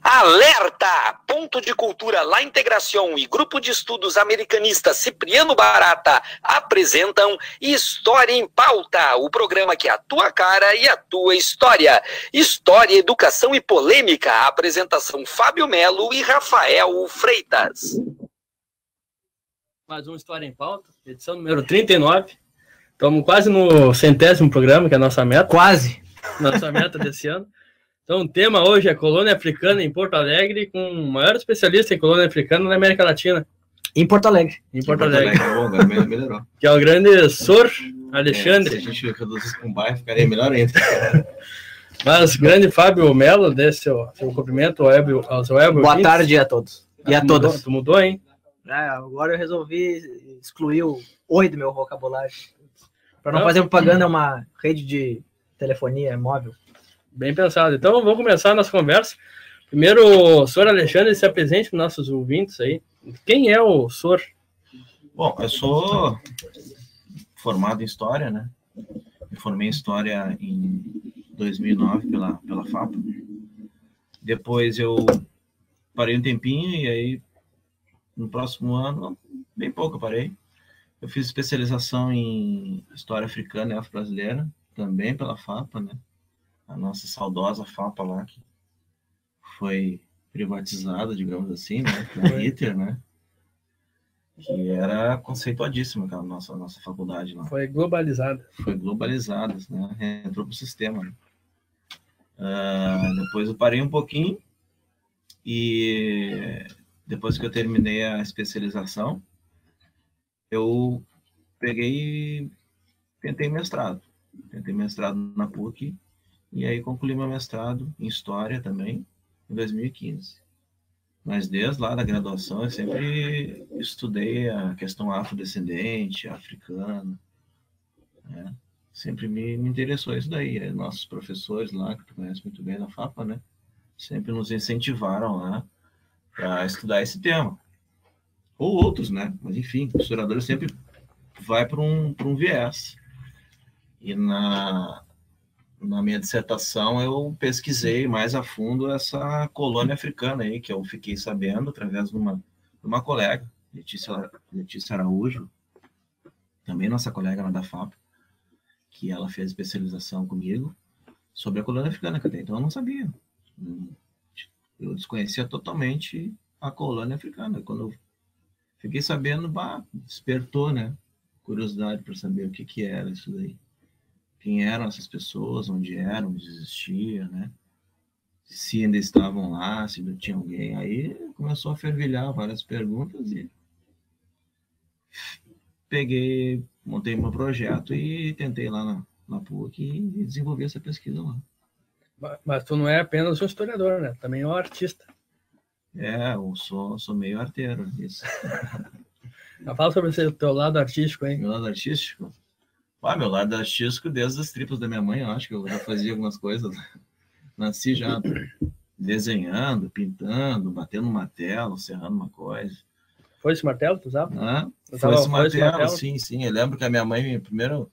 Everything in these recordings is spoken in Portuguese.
Alerta! Ponto de Cultura La Integração e Grupo de Estudos Americanista Cipriano Barata apresentam História em Pauta, o programa que é a tua cara e a tua história. História, educação e polêmica. Apresentação Fábio Melo e Rafael Freitas. Mais uma História em Pauta, edição número 39. Estamos quase no 100º programa, que é a nossa meta. Quase! Nossa meta desse ano. Então, o tema hoje é colônia africana em Porto Alegre, com o maior especialista em colônia africana na América Latina. Em Porto Alegre. Em Porto Alegre. Agora melhorou. Que é o grande Sor Alexandre. Se a gente reduzisse com bairro, ficaria melhor ainda. Mas, grande Fábio Melo, dê seu cumprimento aos web. Boa tarde a todos. E a todas. Tu mudou, hein? Agora eu resolvi excluir o oi do meu vocabulário. Para não fazer propaganda, é uma rede de telefonia móvel. Bem pensado. Então, vamos começar a nossa conversa. Primeiro, o Sr. Alexandre se apresente para os nossos ouvintes aí. Quem é o Sr.? Bom, eu sou formado em História, né? Me formei em História em 2009 pela FAPA. Depois eu parei um tempinho e aí, no próximo ano, bem pouco eu parei. Eu fiz especialização em História Africana e Afro-Brasileira, também pela FAPA, né? A nossa saudosa FAPA lá, que foi privatizada, digamos assim, né? Na ITER, né? Que era conceituadíssima aquela nossa faculdade lá. Foi globalizada. Foi globalizada, né? Entrou pro sistema, né? Depois eu parei um pouquinho e depois que eu terminei a especialização, eu peguei e tentei mestrado. Tentei mestrado na PUC. E aí concluí meu mestrado em História também, em 2015. Mas desde lá da graduação eu sempre estudei a questão afrodescendente, africana. Né? Sempre me interessou isso daí. Nossos professores lá, que tu conhece muito bem na FAPA, né? Sempre nos incentivaram lá para estudar esse tema. Ou outros, né? Mas enfim, o historiador sempre vai para um viés. E na minha dissertação, eu pesquisei mais a fundo essa colônia africana aí, que eu fiquei sabendo através de uma colega, Letícia Araújo, também nossa colega lá da FAP, que ela fez especialização comigo sobre a colônia africana, que até então eu não sabia. Eu desconhecia totalmente a colônia africana. Quando eu fiquei sabendo, despertou, né, curiosidade para saber o que era isso daí. Quem eram essas pessoas, onde eram, onde existia, né? Se ainda estavam lá, se não tinha alguém. Aí começou a fervilhar várias perguntas e montei meu projeto e tentei lá na PUC e desenvolvi essa pesquisa lá. Mas tu não é apenas um historiador, né? Também é um artista. Eu sou meio arteiro, isso. Fala sobre o teu lado artístico, hein? Meu lado artístico? Meu lado artístico, desde as tripas da minha mãe, eu acho que eu já fazia algumas coisas. Nasci já desenhando, pintando, batendo um martelo, serrando uma coisa. Foi esse martelo, tu sabe? Foi esse martelo, sim. Eu lembro que a minha mãe, primeiro,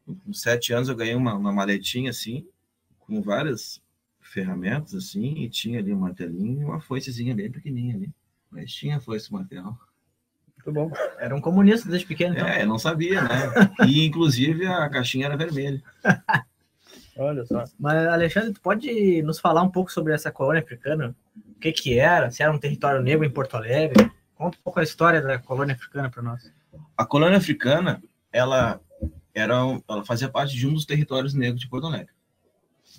com 7 anos, eu ganhei uma maletinha, assim, com várias ferramentas, assim, e tinha ali um martelinho e uma foicezinha bem pequenininha ali. Mas tinha foice martelo. Muito bom. Era um comunista desde pequeno, então. Eu não sabia, né? E, inclusive, a caixinha era vermelha. Olha só. Mas, Alexandre, tu pode nos falar um pouco sobre essa colônia africana? O que era? Se era um território negro em Porto Alegre? Conta um pouco a história da colônia africana para nós. A colônia africana, ela fazia parte de um dos territórios negros de Porto Alegre.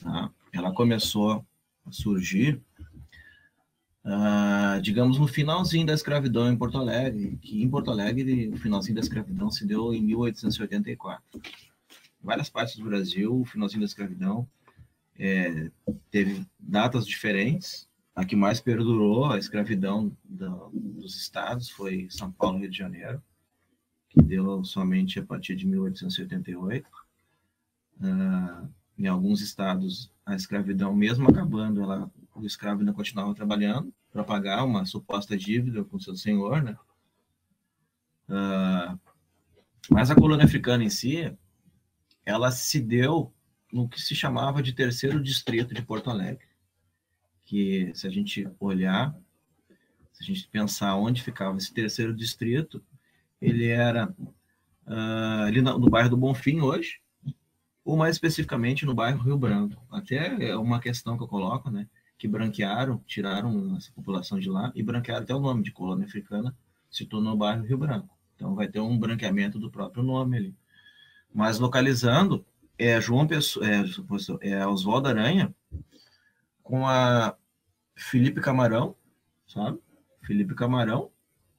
Tá? Ela começou a surgir digamos, no finalzinho da escravidão em Porto Alegre, que em Porto Alegre o finalzinho da escravidão se deu em 1884. Em várias partes do Brasil, o finalzinho da escravidão teve datas diferentes. A que mais perdurou a escravidão dos estados foi São Paulo e Rio de Janeiro, que deu somente a partir de 1888. Em alguns estados, a escravidão, mesmo acabando, o escravo ainda continuava trabalhando para pagar uma suposta dívida com seu senhor, né? Mas a colônia africana em si, ela se deu no que se chamava de terceiro distrito de Porto Alegre, que se a gente olhar, se a gente pensar onde ficava esse terceiro distrito, ele era ali no bairro do Bonfim hoje, ou mais especificamente no bairro Rio Branco. Até é uma questão que eu coloco, né? Que branquearam, tiraram essa população de lá e branquearam até o nome de colônia africana, se tornou o bairro Rio Branco. Então vai ter um branqueamento do próprio nome ali. Mas localizando, Oswaldo Aranha com a Felipe Camarão, sabe? Felipe Camarão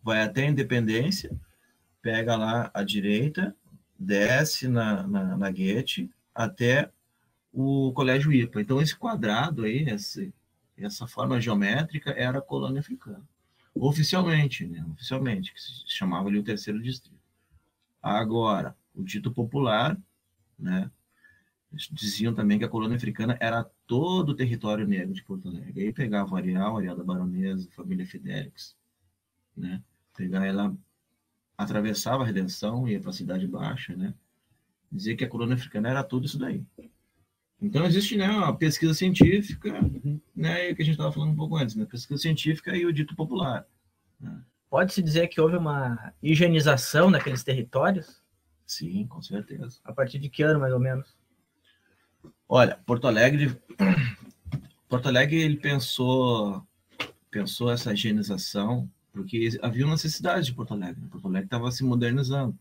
vai até a Independência, pega lá à direita, desce na Goethe até o Colégio IPA. Então, esse quadrado aí, essa forma geométrica, era a colônia africana. Oficialmente, né? Oficialmente, que se chamava ali o terceiro distrito. Agora, o dito popular, né? Diziam também que a colônia africana era todo o território negro de Porto Alegre. Aí pegava o Areal da Baronesa, a família Fidelix, né? Pegar ela, atravessava a Redenção, ia para a Cidade Baixa, né? Dizia que a colônia africana era tudo isso daí. Então existe, né, uma pesquisa científica, né, que a gente estava falando um pouco antes, né? Pesquisa científica e o dito popular. Né? Pode-se dizer que houve uma higienização daqueles territórios? Sim, com certeza. A partir de que ano, mais ou menos? Olha, Porto Alegre ele pensou essa higienização porque havia uma necessidade de Porto Alegre. Porto Alegre estava se modernizando.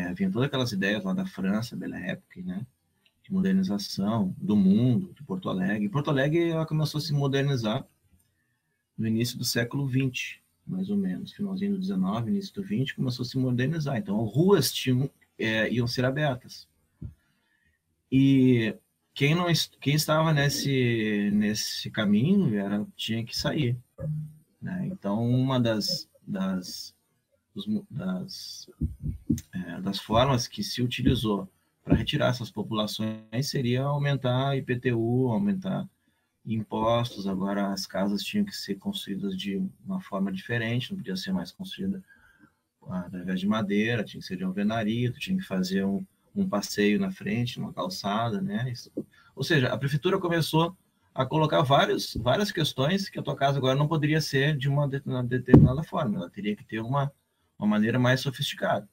Havia todas aquelas ideias lá da França, Belle Époque, né? De modernização do mundo, de Porto Alegre. E Porto Alegre ela começou a se modernizar no início do século XX, mais ou menos. Finalzinho do 19, início do 20, começou a se modernizar. Então, ruas iam ser abertas. E quem estava nesse caminho tinha que sair. Né? Então, uma das formas que se utilizou para retirar essas populações seria aumentar IPTU, aumentar impostos. Agora as casas tinham que ser construídas de uma forma diferente, não podia ser mais construída através de madeira, tinha que ser de alvenaria, tinha que fazer um passeio na frente, uma calçada, né? Ou seja, a prefeitura começou a colocar várias questões que a tua casa agora não poderia ser de uma determinada forma, ela teria que ter uma maneira mais sofisticada.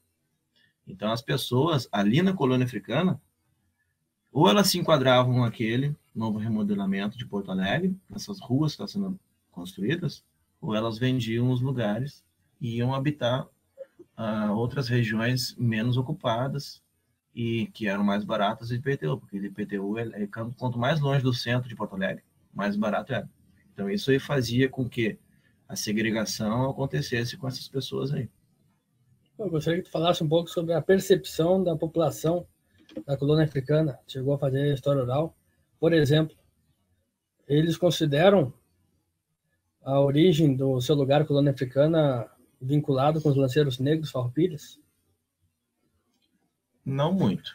Então, as pessoas ali na colônia africana, ou elas se enquadravam naquele novo remodelamento de Porto Alegre, nessas ruas que estão sendo construídas, ou elas vendiam os lugares e iam habitar outras regiões menos ocupadas e que eram mais baratas de IPTU, porque o IPTU, quanto mais longe do centro de Porto Alegre, mais barato era. Então, isso aí fazia com que a segregação acontecesse com essas pessoas aí. Eu gostaria que tu falasse um pouco sobre a percepção da população da colônia africana. Chegou a fazer história oral. Por exemplo, eles consideram a origem do seu lugar colônia africana vinculado com os lanceiros negros farroupilhas? Não muito.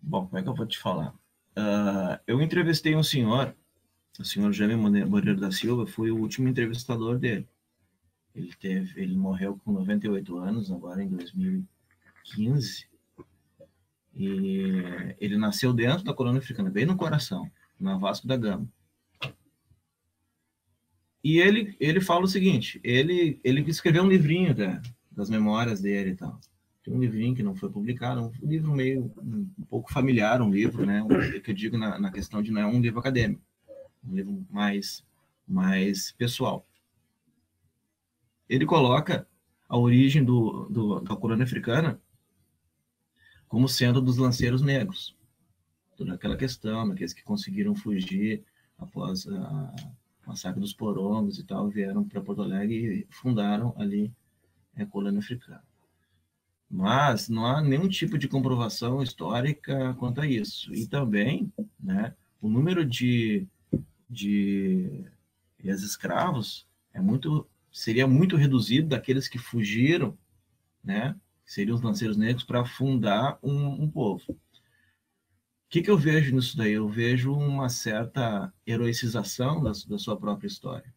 Bom, como é que eu vou te falar? Eu entrevistei um senhor, o senhor Jaime Moreira da Silva, fui o último entrevistador dele. Ele morreu com 98 anos, agora em 2015. E ele nasceu dentro da colônia africana, bem no coração, na Vasco da Gama. E ele fala o seguinte, ele escreveu um livrinho das memórias dele e tal. Tem um livrinho que não foi publicado, um livro meio um pouco familiar, um livro, né? Que eu digo na questão de não é um livro acadêmico, um livro mais pessoal. Ele coloca a origem da colônia africana como sendo dos lanceiros negros. Toda aquela questão, aqueles que conseguiram fugir após a massacre dos Porongos e tal, vieram para Porto Alegre e fundaram ali a colônia africana. Mas não há nenhum tipo de comprovação histórica quanto a isso. E também, né, o número de ex-escravos seria muito reduzido daqueles que fugiram, né, que seriam os lanceiros negros, para fundar um povo. O que eu vejo nisso daí? Eu vejo uma certa heroicização da sua própria história,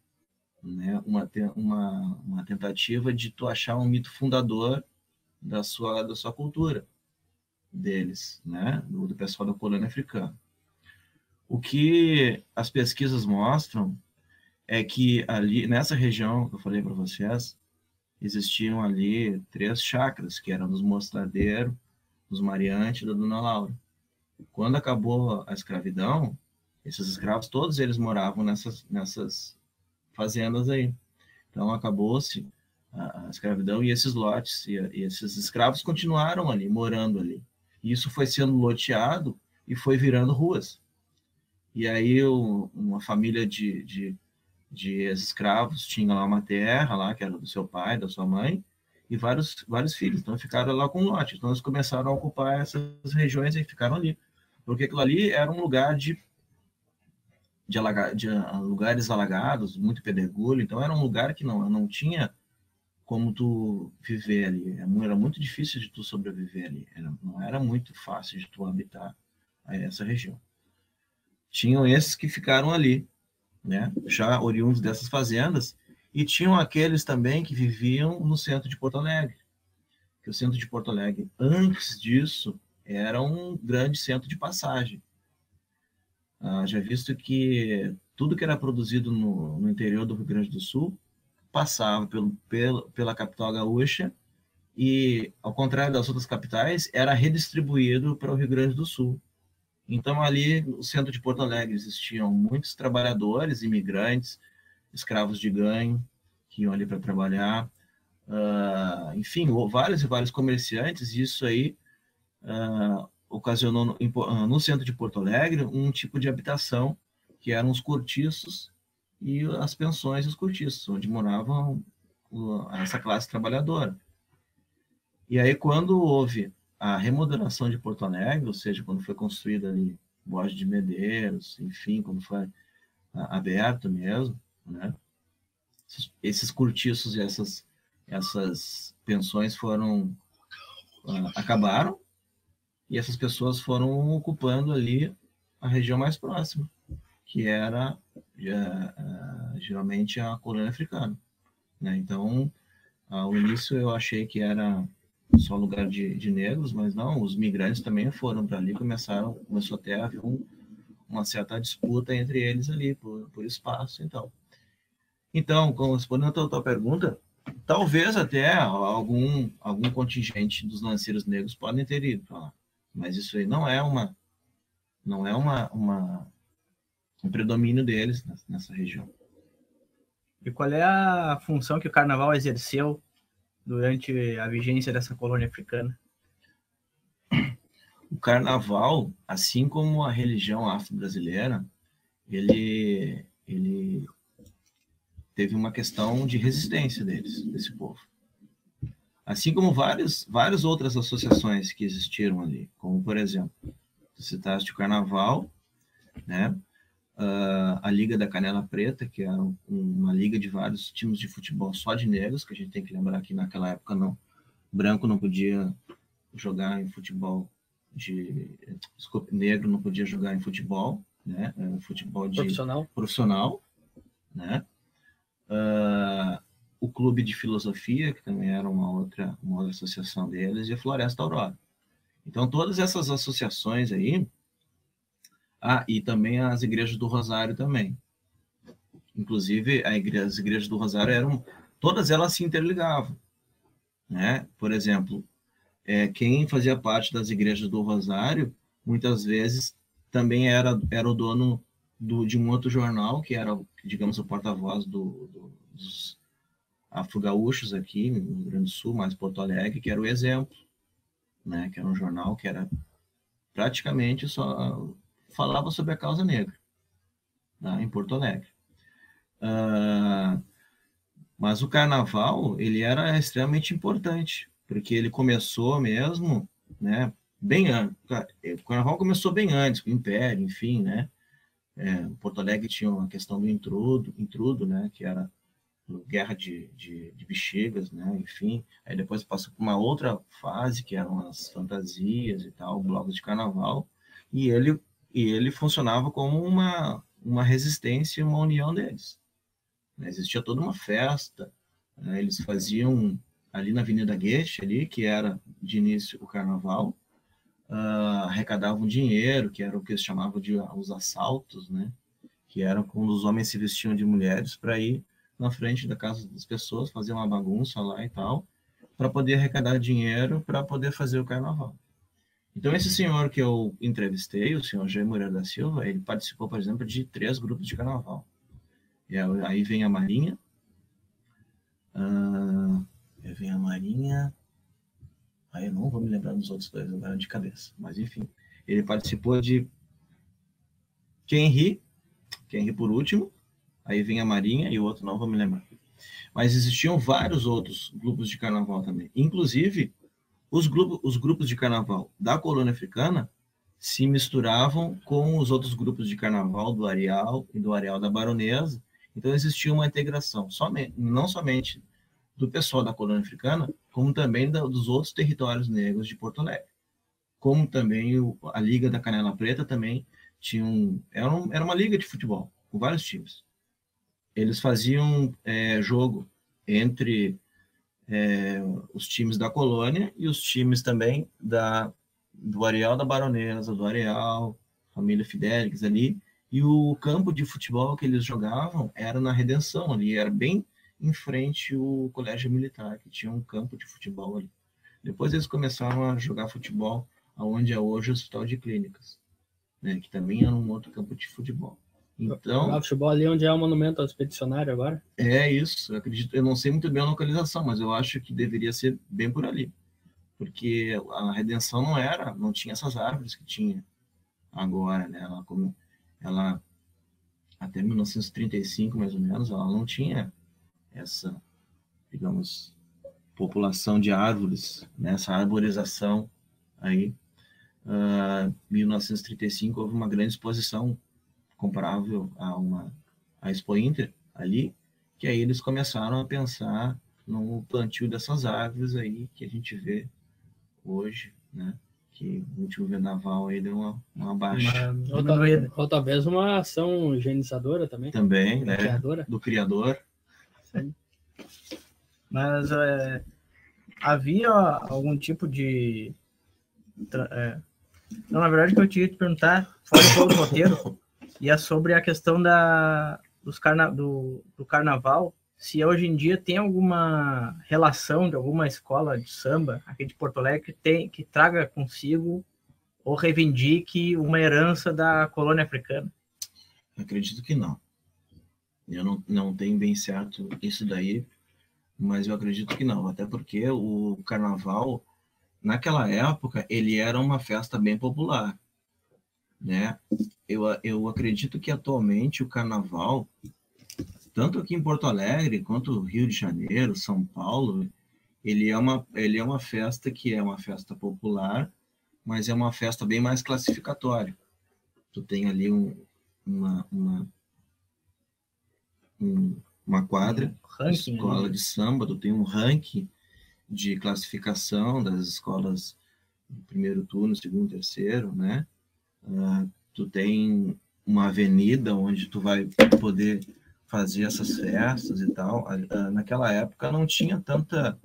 né? Uma tentativa de tu achar um mito fundador da sua cultura, deles, né? Do pessoal da colônia africana. O que as pesquisas mostram é que ali, nessa região que eu falei para vocês, existiam ali 3 chacras, que eram dos Mostradeiros, dos Mariante e da Dona Laura. Quando acabou a escravidão, esses escravos, todos eles moravam nessas fazendas aí. Então, acabou-se a escravidão e esses lotes, e esses escravos continuaram ali, morando ali. E isso foi sendo loteado e foi virando ruas. E aí, uma família de ex-escravos tinha lá uma terra, lá, que era do seu pai, da sua mãe, e vários filhos. Então, ficaram lá com lote. Então, eles começaram a ocupar essas regiões e ficaram ali. Porque aquilo ali era um lugar de lugares alagados, muito pedregulho, então era um lugar que não tinha como tu viver ali, era muito difícil de tu sobreviver ali, não era muito fácil de tu habitar essa região. Tinham esses que ficaram ali, né, já oriundos dessas fazendas, e tinham aqueles também que viviam no centro de Porto Alegre, que o centro de Porto Alegre, antes disso, era um grande centro de passagem. Já visto que tudo que era produzido no interior do Rio Grande do Sul passava pela capital gaúcha e, ao contrário das outras capitais, era redistribuído para o Rio Grande do Sul. Então, ali no centro de Porto Alegre existiam muitos trabalhadores, imigrantes, escravos de ganho, que iam ali para trabalhar, enfim, vários e vários comerciantes, e isso aí ocasionou no centro de Porto Alegre um tipo de habitação que eram os cortiços e as pensões e os cortiços, onde moravam essa classe trabalhadora. E aí, quando houve a remodelação de Porto Alegre, ou seja, quando foi construída ali Borges de Medeiros, enfim, quando foi aberto mesmo, né, esses cortiços e essas pensões acabaram, e essas pessoas foram ocupando ali a região mais próxima, que era geralmente a colônia africana, né? Então, ao início eu achei que era só lugar de negros, mas não, os migrantes também foram para ali, começou até a haver uma certa disputa entre eles ali por espaço, então, respondendo a tua pergunta, talvez até algum contingente dos lanceiros negros podem ter ido para lá, mas isso aí não é um predomínio deles nessa região. E qual é a função que o carnaval exerceu durante a vigência dessa colônia africana? O carnaval, assim como a religião afro-brasileira, ele teve uma questão de resistência desse povo. Assim como várias outras associações que existiram ali, como, por exemplo, tu citaste o Carnaval, né? A Liga da Canela Preta, que era uma liga de vários times de futebol só de negros, que a gente tem que lembrar que naquela época branco não podia jogar em futebol negro não podia jogar em futebol, né? Futebol profissional, né? O Clube de Filosofia, que também era uma outra associação deles, e a Floresta Aurora. Então, todas essas associações aí, e também as igrejas do Rosário também. Inclusive, as igrejas do Rosário todas elas se interligavam, né? Por exemplo, quem fazia parte das igrejas do Rosário, muitas vezes também era o dono de um outro jornal, que era, digamos, o porta-voz dos afro-gaúchos aqui no Rio Grande do Sul, mais Porto Alegre, que era o Exemplo, né? Que era um jornal que era praticamente só falava sobre a causa negra, né? Em Porto Alegre. Mas o carnaval, ele era extremamente importante, porque ele começou mesmo, né, bem antes. O carnaval começou bem antes, com o Império, enfim, né? Porto Alegre tinha uma questão do intrudo, né, que era guerra de bexigas, né, enfim. Aí depois passou por uma outra fase, que eram as fantasias e tal, blocos de carnaval, e ele funcionava como uma resistência e uma união deles. Existia toda uma festa, né? Eles faziam ali na Avenida Guete, ali, que era de início o carnaval, arrecadavam dinheiro, que era o que eles chamavam de os assaltos, né? Que eram quando os homens se vestiam de mulheres para ir na frente da casa das pessoas, fazer uma bagunça lá e tal, para poder arrecadar dinheiro para poder fazer o carnaval. Então, esse senhor que eu entrevistei, o senhor Jair Moreira da Silva, ele participou, por exemplo, de 3 grupos de carnaval. E aí vem a Marinha, aí eu não vou me lembrar dos outros 2 agora de cabeça, mas enfim, ele participou de Quem Ri por último, aí vem a Marinha e o outro não vou me lembrar. Mas existiam vários outros grupos de carnaval também. Inclusive, os grupos de carnaval da colônia africana se misturavam com os outros grupos de carnaval do Areal e do Areal da Baronesa. Então, existia uma integração, não somente do pessoal da colônia africana, como também dos outros territórios negros de Porto Alegre. Como também a Liga da Canela Preta também era uma liga de futebol, com vários times. Eles faziam jogo entre os times da colônia e os times também do Areal da Baronesa, do Areal, família Fidelix ali, e o campo de futebol que eles jogavam era na Redenção ali, era bem em frente o colégio militar, que tinha um campo de futebol ali. Depois eles começaram a jogar futebol onde é hoje o Hospital de Clínicas, né, que também era um outro campo de futebol. Então, o futebol ali onde é o monumento ao expedicionário agora? É isso, eu não sei muito bem a localização, mas eu acho que deveria ser bem por ali. Porque a Redenção não tinha essas árvores que tinha agora, né? Ela até 1935, mais ou menos, ela não tinha essa, digamos, população de árvores, né? Essa arborização aí. 1935 houve uma grande exposição comparável a Expo Inter ali, que aí eles começaram a pensar no plantio dessas árvores aí que a gente vê hoje, né? Que o último vendaval aí deu uma baixa. Ou talvez uma ação higienizadora também. Também, né? Do criador. Sim. Mas havia algum tipo de... Não, na verdade, o que eu tinha que te perguntar, fora um pouco do roteiro, e é sobre a questão do carnaval, se hoje em dia tem alguma relação de alguma escola de samba aqui de Porto Alegre que traga consigo ou reivindique uma herança da colônia africana. Acredito que não. Eu não tenho bem certo isso daí, mas eu acredito que não, até porque o carnaval, naquela época, ele era uma festa bem popular, né? Eu acredito que atualmente o carnaval, tanto aqui em Porto Alegre, quanto Rio de Janeiro, São Paulo, ele é uma festa que é uma festa popular, mas é uma festa bem mais classificatória. Tu tem ali uma quadra, escola de samba, tu tem um ranking de classificação das escolas do primeiro turno, segundo, terceiro, né? Tu tem uma avenida onde tu vai poder fazer essas festas e tal. Naquela época não tinha tanta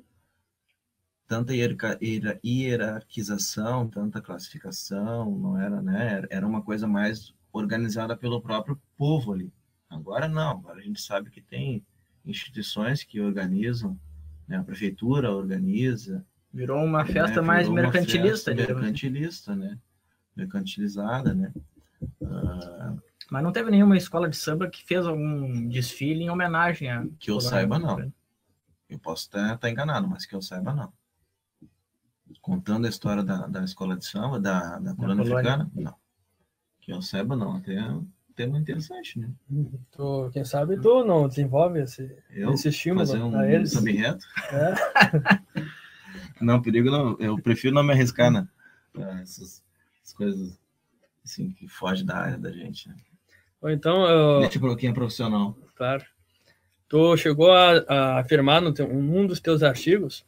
hierarquização, tanta classificação, não era, né? Era uma coisa mais organizada pelo próprio povo ali. Agora não, agora a gente sabe que tem instituições que organizam, né? A prefeitura organiza. Virou uma festa mais mercantilista. Mercantilista, né? Mercantilizada, né? Mas não teve nenhuma escola de samba que fez algum desfile em homenagem a... Que eu saiba, não. Eu posso estar enganado, mas que eu saiba, não. Contando a história da escola de samba, da colônia africana, não. Que eu saiba, não. Até é um tema interessante, né? Quem sabe tu não desenvolve esse estímulo fazer um para eles. Samba reto? Não, perigo não. Eu prefiro não me arriscar, né? Essas coisas assim, que fogem da área da gente, né? Ou então... Deixa para quem é profissional. Claro. Tu chegou a afirmar num dos teus artigos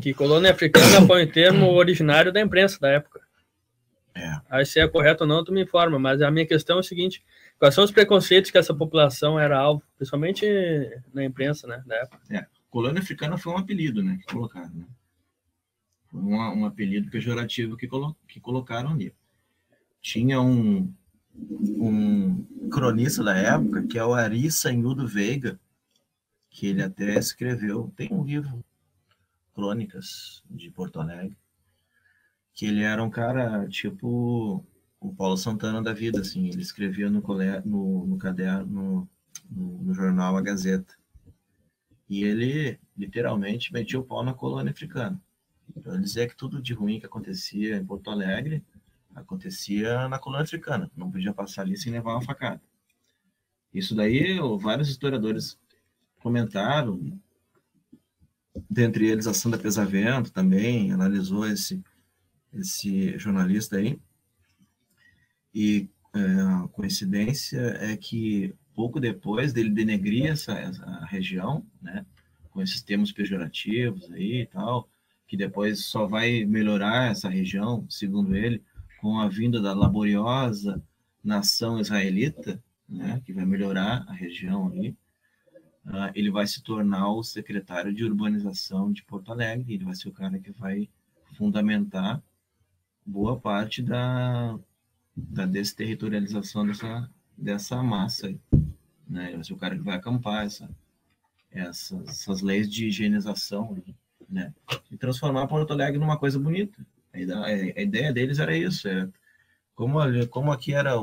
que colônia africana foi um termo originário da imprensa da época. Aí se é correto ou não, tu me informa, mas a minha questão é o seguinte: quais são os preconceitos que essa população era alvo, principalmente na imprensa, né, da época? Colônia africana foi um apelido, né, que colocaram, né? Foi um apelido pejorativo que colocaram ali. Tinha um cronista da época, que é o Ari Sanhudo Veiga, que ele até escreveu, tem um livro, Crônicas de Porto Alegre, que ele era um cara tipo o Paulo Santana da vida, assim, ele escrevia no caderno, no jornal A Gazeta. E ele literalmente metia o pau na colônia africana. Então, ele dizia que tudo de ruim que acontecia em Porto Alegre acontecia na colônia africana. Não podia passar ali sem levar uma facada. Isso daí, vários historiadores comentaram, dentre eles a Sandra Pesavento também analisou esse jornalista aí. E a coincidência é que pouco depois dele denegrir essa região, né, com esses termos pejorativos aí e tal, que depois só vai melhorar essa região, segundo ele, com a vinda da laboriosa nação israelita, né, que vai melhorar a região ali. Ele vai se tornar o secretário de urbanização de Porto Alegre, ele vai ser o cara que vai fundamentar boa parte da desterritorialização dessa massa aí, né? Ele vai ser o cara que vai acampar essas leis de higienização, né? E transformar Porto Alegre numa coisa bonita. A ideia deles era isso, como aqui era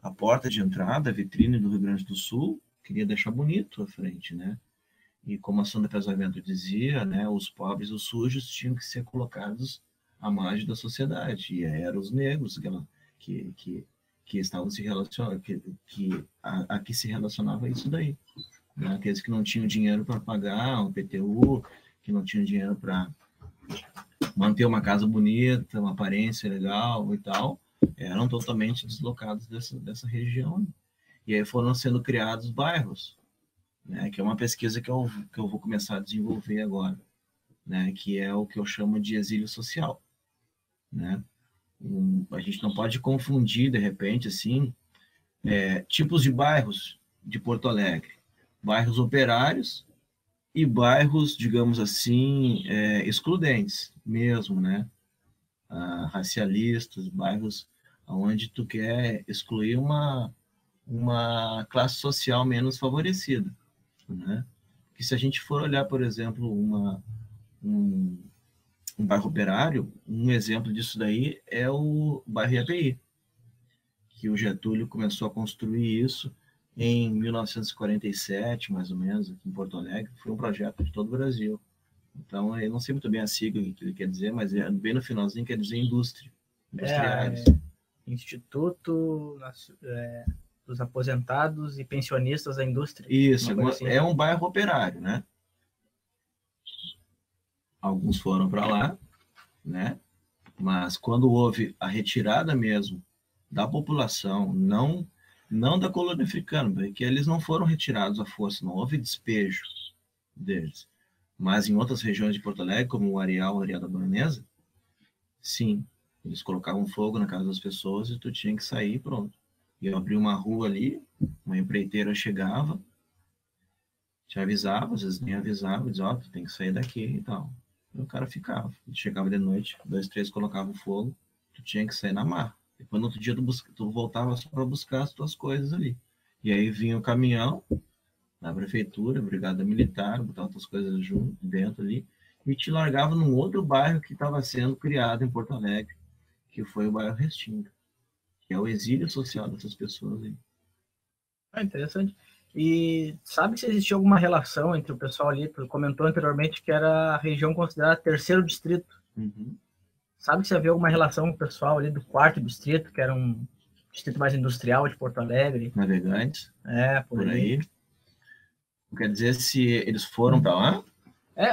a porta de entrada, a vitrine do Rio Grande do Sul, queria deixar bonito a frente, né? E como a Sandra Pesavento dizia, né, os pobres, os sujos tinham que ser colocados à margem da sociedade, e eram os negros que estavam se relacionando, a que se relacionava isso daí, né? Aqueles que não tinham dinheiro para pagar um PTU, que não tinham dinheiro para manter uma casa bonita, uma aparência legal e tal, eram totalmente deslocados dessa região. E aí foram sendo criados bairros, né, que é uma pesquisa que eu vou começar a desenvolver agora, né, que é o que eu chamo de exílio social, né? A gente não pode confundir, de repente, assim, tipos de bairros de Porto Alegre. Bairros operários e bairros, digamos assim, excludentes mesmo, né? Racialistas, bairros onde tu quer excluir uma classe social menos favorecida, né? Que se a gente for olhar, por exemplo, um bairro operário, um exemplo disso daí é o bairro IAPI, que o Getúlio começou a construir isso em 1947, mais ou menos, aqui em Porto Alegre. Foi um projeto de todo o Brasil. Então, eu não sei muito bem a sigla que ele quer dizer, mas bem no finalzinho quer dizer industriais. Instituto dos Aposentados e Pensionistas da Indústria. Isso, assim. É um bairro operário, né? Alguns foram para lá, né? Mas quando houve a retirada mesmo da população, não da colônia africana, porque eles não foram retirados à força, não houve despejo deles. Mas em outras regiões de Porto Alegre, como o Areal da Baronesa, sim, eles colocavam fogo na casa das pessoas e tu tinha que sair e pronto. E eu abri uma rua ali, uma empreiteira chegava, te avisava, às vezes nem avisava, dizia, tu tem que sair daqui e tal. E o cara ficava. Chegava de noite, 2, 3 colocavam fogo, tu tinha que sair na marra. Depois no outro dia tu voltava só para buscar as tuas coisas ali. E aí vinha o caminhão da prefeitura, brigada militar, botava tuas coisas junto, dentro ali, e te largava num outro bairro que estava sendo criado em Porto Alegre, que foi o bairro Restinga, que é o exílio social dessas pessoas aí. Interessante. E sabe se existia alguma relação entre o pessoal ali, tu comentou anteriormente que era a região considerada terceiro distrito. Uhum. Sabe se havia alguma relação com o pessoal ali do quarto distrito, que era um distrito mais industrial de Porto Alegre? Navegantes. Por aí. Quer dizer, se eles foram para lá?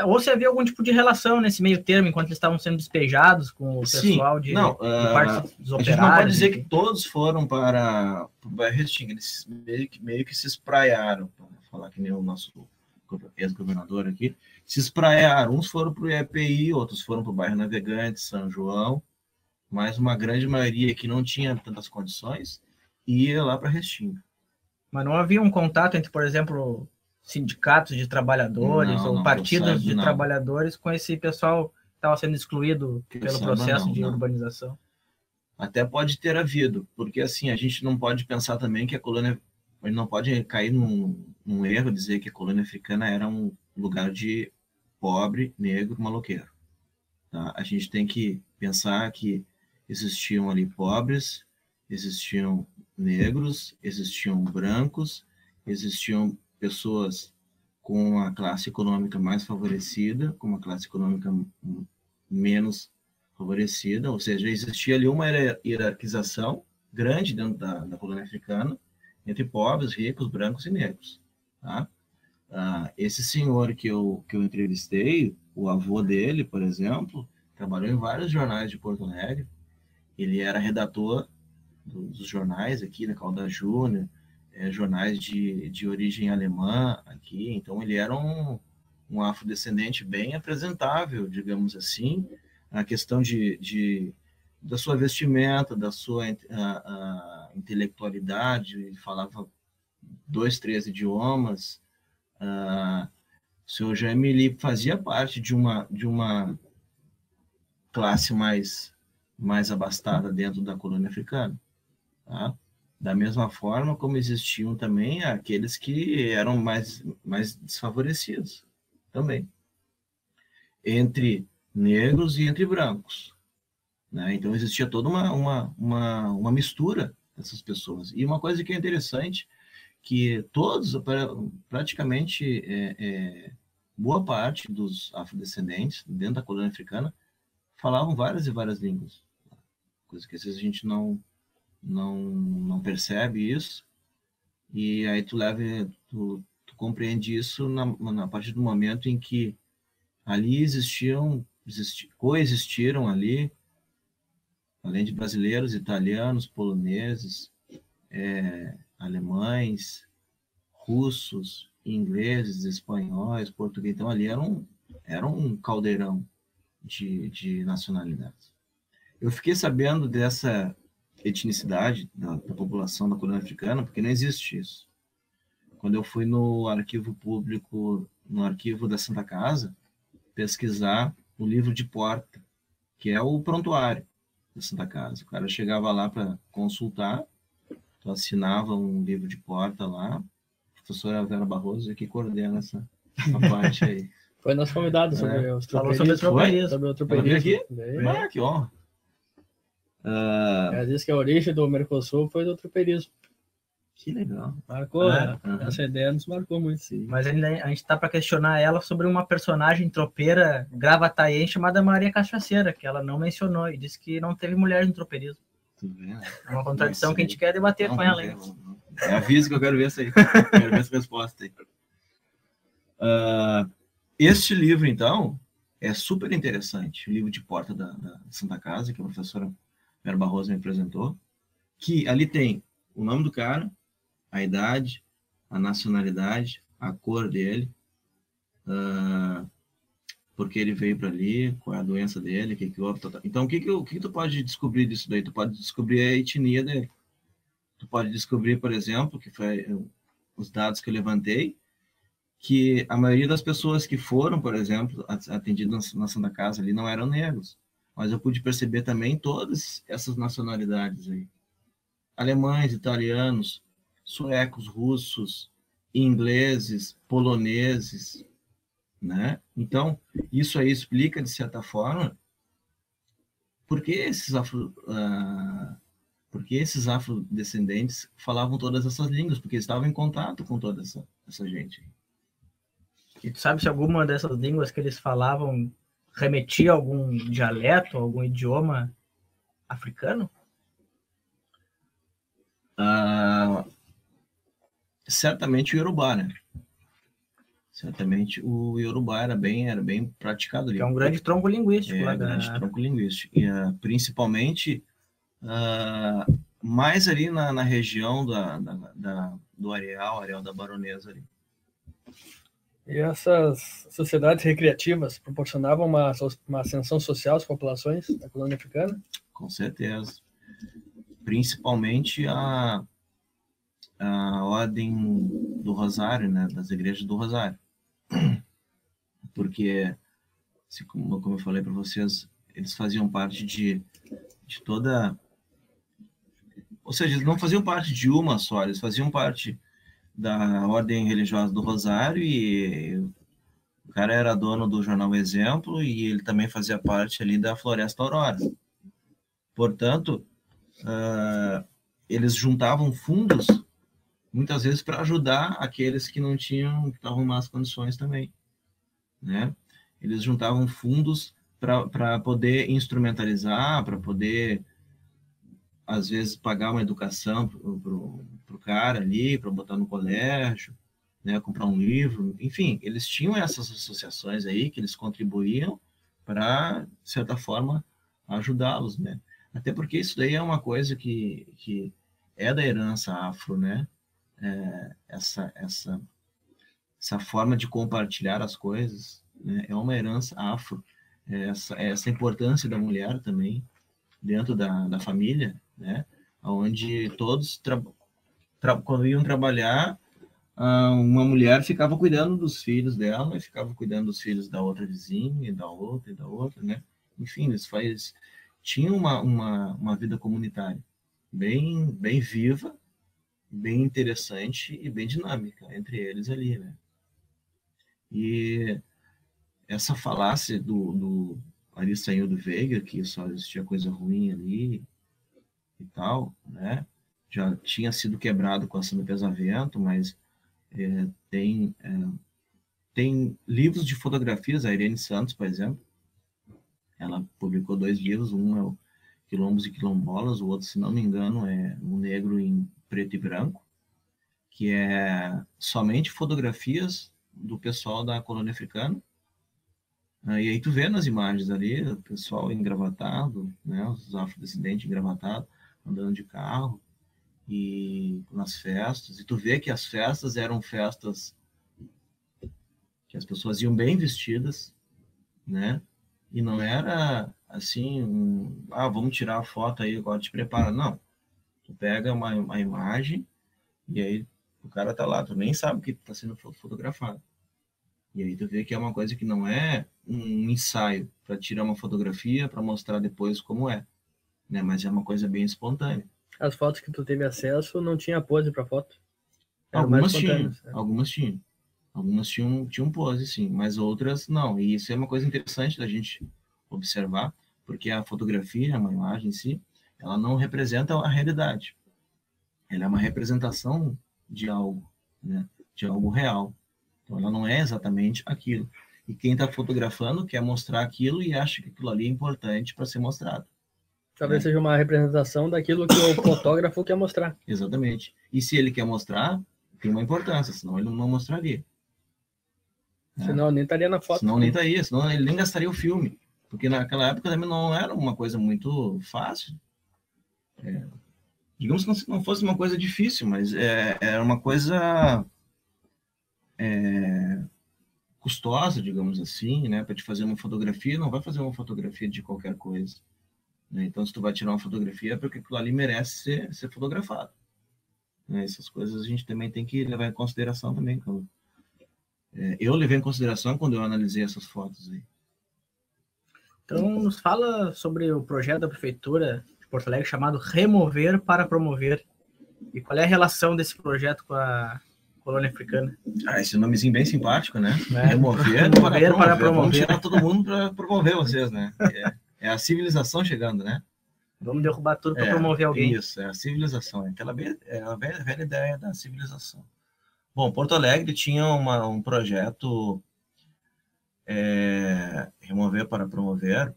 Ou se havia algum tipo de relação nesse meio termo, enquanto eles estavam sendo despejados com o pessoal de parte dos operários. A gente não pode dizer que todos foram para o bairro Restinga, eles meio que se espraiaram, para falar que nem o nosso ex-governador aqui, se espraiaram. Uns foram para o IAPI, outros foram para o bairro Navegantes, São João, mas uma grande maioria que não tinha tantas condições ia lá para Restinga. Mas não havia um contato entre, por exemplo, sindicatos de trabalhadores ou partidos de trabalhadores com esse pessoal que estava sendo excluído pelo processo de urbanização. Até pode ter havido, porque assim, a gente não pode pensar também que a colônia, a gente não pode cair num erro dizer que a colônia africana era um lugar de pobre, negro, maloqueiro. Tá? A gente tem que pensar que existiam ali pobres, existiam negros, existiam brancos, existiam pessoas com uma classe econômica mais favorecida, com uma classe econômica menos favorecida, ou seja, existia ali uma hierarquização grande dentro da colônia africana entre pobres, ricos, brancos e negros. Tá? Esse senhor que eu entrevistei, o avô dele, por exemplo, trabalhou em vários jornais de Porto Alegre. Ele era redator dos jornais aqui, da Calda Júnior, jornais de origem alemã aqui. Então, ele era um afrodescendente bem apresentável, digamos assim, a questão da sua vestimenta, da sua intelectualidade. Ele falava 2, 3 idiomas. O senhor Jaime, ele fazia parte de uma classe mais abastada dentro da colônia africana. Tá? Da mesma forma como existiam também aqueles que eram mais desfavorecidos também, entre negros e entre brancos. Né? Então existia toda uma mistura dessas pessoas. E uma coisa que é interessante, que todos, praticamente boa parte dos afrodescendentes dentro da colônia africana falavam várias e várias línguas. Coisa que às vezes a gente não percebe isso, e aí tu compreende isso na partir do momento em que ali coexistiram ali, além de brasileiros, italianos, poloneses, alemães, russos, ingleses, espanhóis, portugueses. Então ali era um caldeirão de nacionalidades. Eu fiquei sabendo dessa etnicidade da população da colônia africana, porque não existe isso. Quando eu fui no arquivo público, no arquivo da Santa Casa, pesquisar o livro de porta, que é o prontuário da Santa Casa. O cara chegava lá para consultar, tu assinava um livro de porta lá, a professora Vera Barroso que coordena essa parte aí. Foi nosso convidado sobre os falou sobre o tropeirismo. Que honra. Diz que a origem do Mercosul foi do tropeirismo. Que legal. Marcou, essa ideia nos marcou muito. Sim. Mas a gente está para questionar ela sobre uma personagem tropeira gravataense chamada Maria Cachaceira, que ela não mencionou e disse que não teve mulher no tropeirismo. É uma contradição que a gente quer debater com ela. Avisa que eu quero ver isso aí. Quero ver essa resposta aí. Este livro, então, é super interessante. O livro de porta da Santa Casa, que a professora Vera Barroso me apresentou, que ali tem o nome do cara, a idade, a nacionalidade, a cor dele, porque ele veio para ali, qual é a doença dele, o que houve. Então, o que tu pode descobrir disso daí? Tu pode descobrir a etnia dele. Tu pode descobrir, por exemplo, que foi os dados que eu levantei, que a maioria das pessoas que foram, por exemplo, atendidas na Santa Casa ali não eram negros. Mas eu pude perceber também todas essas nacionalidades aí. Alemães, italianos, suecos, russos, ingleses, poloneses, né? Então, isso aí explica, de certa forma, por que esses afrodescendentes falavam todas essas línguas, porque eles estavam em contato com toda essa gente. E tu sabe se alguma dessas línguas que eles falavam remetia a algum dialeto, algum idioma africano? Certamente o Iorubá, né? Certamente o Iorubá era bem praticado ali. Que é um grande tronco linguístico. Tronco linguístico. E, principalmente mais ali na região do areal da Baronesa ali. E essas sociedades recreativas proporcionavam uma ascensão social às populações da colônia africana? Com certeza. Principalmente a Ordem do Rosário, né, das igrejas do Rosário. Porque, como eu falei para vocês, eles faziam parte de toda... Ou seja, eles não faziam parte de uma só, eles faziam parte da Ordem Religiosa do Rosário, e o cara era dono do jornal Exemplo, e ele também fazia parte ali da Floresta Aurora. Portanto, eles juntavam fundos, muitas vezes, para ajudar aqueles que não tinham, que estavam em más condições também, né? Eles juntavam fundos para poder instrumentalizar, para poder, às vezes, pagar uma educação para o cara ali, para botar no colégio, né, comprar um livro, enfim, eles tinham essas associações aí que eles contribuíam para, de certa forma, ajudá-los, né? Até porque isso daí é uma coisa que é da herança afro, né? Essa forma de compartilhar as coisas, né? É uma herança afro. Essa importância da mulher também dentro da família, né? Onde todos, quando iam trabalhar, uma mulher ficava cuidando dos filhos dela e ficava cuidando dos filhos da outra vizinha, e da outra, né? Enfim, eles tinham uma vida comunitária bem viva, bem interessante e bem dinâmica entre eles ali, né? E essa falácia do Aristaíno Veiga, que só existia coisa ruim ali e tal, né? Já tinha sido quebrado com a Santa Pesavento, mas tem livros de fotografias. A Irene Santos, por exemplo, ela publicou 2 livros, um é o Quilombos e Quilombolas, o outro, se não me engano, é O Negro em Preto e Branco, que é somente fotografias do pessoal da colônia africana. E aí tu vê nas imagens ali o pessoal engravatado, né, os afrodescendentes engravatados, andando de carro, e nas festas, e tu vê que as festas eram festas que as pessoas iam bem vestidas, né? E não era assim, vamos tirar a foto aí, agora te prepara. Não. Tu pega uma imagem e aí o cara tá lá, tu nem sabe que tá sendo fotografado. E aí tu vê que é uma coisa que não é um ensaio para tirar uma fotografia para mostrar depois como é, né? Mas é uma coisa bem espontânea. As fotos que tu teve acesso não tinha pose para foto? Algumas tinham. Algumas tinham pose, sim, mas outras não. E isso é uma coisa interessante da gente observar, porque a fotografia, uma imagem em si, ela não representa a realidade. Ela é uma representação de algo, né? De algo real. Então, ela não é exatamente aquilo. E quem está fotografando quer mostrar aquilo e acha que aquilo ali é importante para ser mostrado. Talvez seja uma representação daquilo que o fotógrafo quer mostrar. Exatamente. E se ele quer mostrar, tem uma importância, senão ele não mostraria. Senão nem estaria na foto. Senão nem estaria, senão ele nem gastaria o filme. Porque naquela época também não era uma coisa muito fácil. Digamos que não fosse uma coisa difícil, mas era uma coisa custosa, digamos assim, né? Para te fazer uma fotografia, não vai fazer uma fotografia de qualquer coisa. Né? Então, se tu vai tirar uma fotografia, é porque aquilo ali merece ser fotografado. Né? Essas coisas a gente também tem que levar em consideração também. Eu levei em consideração quando eu analisei essas fotos aí. Então, nos fala sobre o projeto da Prefeitura de Porto Alegre chamado Remover para Promover. E qual é a relação desse projeto com a colônia africana? Esse nomezinho bem simpático, né? Remover para promover. Vamos tirar todo mundo para promover vocês, né? É a civilização chegando, né? Vamos derrubar tudo para promover alguém. Isso, é a civilização. É a velha ideia da civilização. Bom, Porto Alegre tinha um projeto Remover para Promover.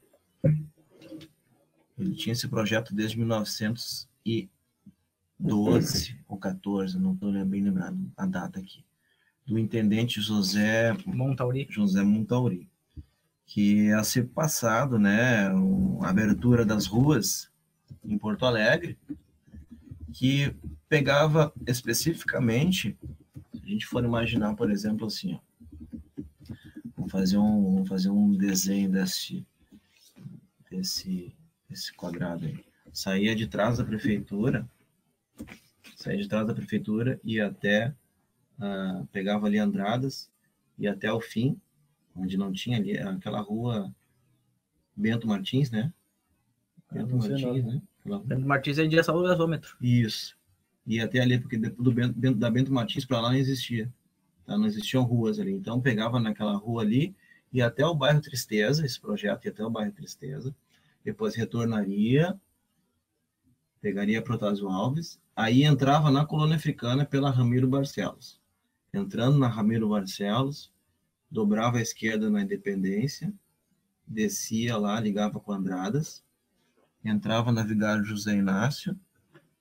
Ele tinha esse projeto desde 1912 ou 14, não estou bem lembrado a data aqui, do intendente José Montauri, que ia ser passado, né, a abertura das ruas em Porto Alegre, que pegava especificamente, se a gente for imaginar, por exemplo, assim, ó, vamos fazer um desenho desse quadrado aí. Saía de trás da prefeitura, Saía de trás da prefeitura, ia até, pegava ali Andradas, ia até o fim, onde não tinha ali aquela rua Bento Martins, né? Bento Martins, né? Bento Martins é em direção ao gasômetro. Isso. Ia até ali, porque depois da Bento Martins para lá não existia. Tá? Não existiam ruas ali. Então pegava naquela rua ali, ia até o bairro Tristeza, esse projeto ia até o bairro Tristeza, depois retornaria, pegaria Protásio Alves, aí entrava na Colônia Africana pela Ramiro Barcelos. Entrando na Ramiro Barcelos, dobrava à esquerda na Independência, descia lá, ligava com Andradas, entrava na Vigário José Inácio,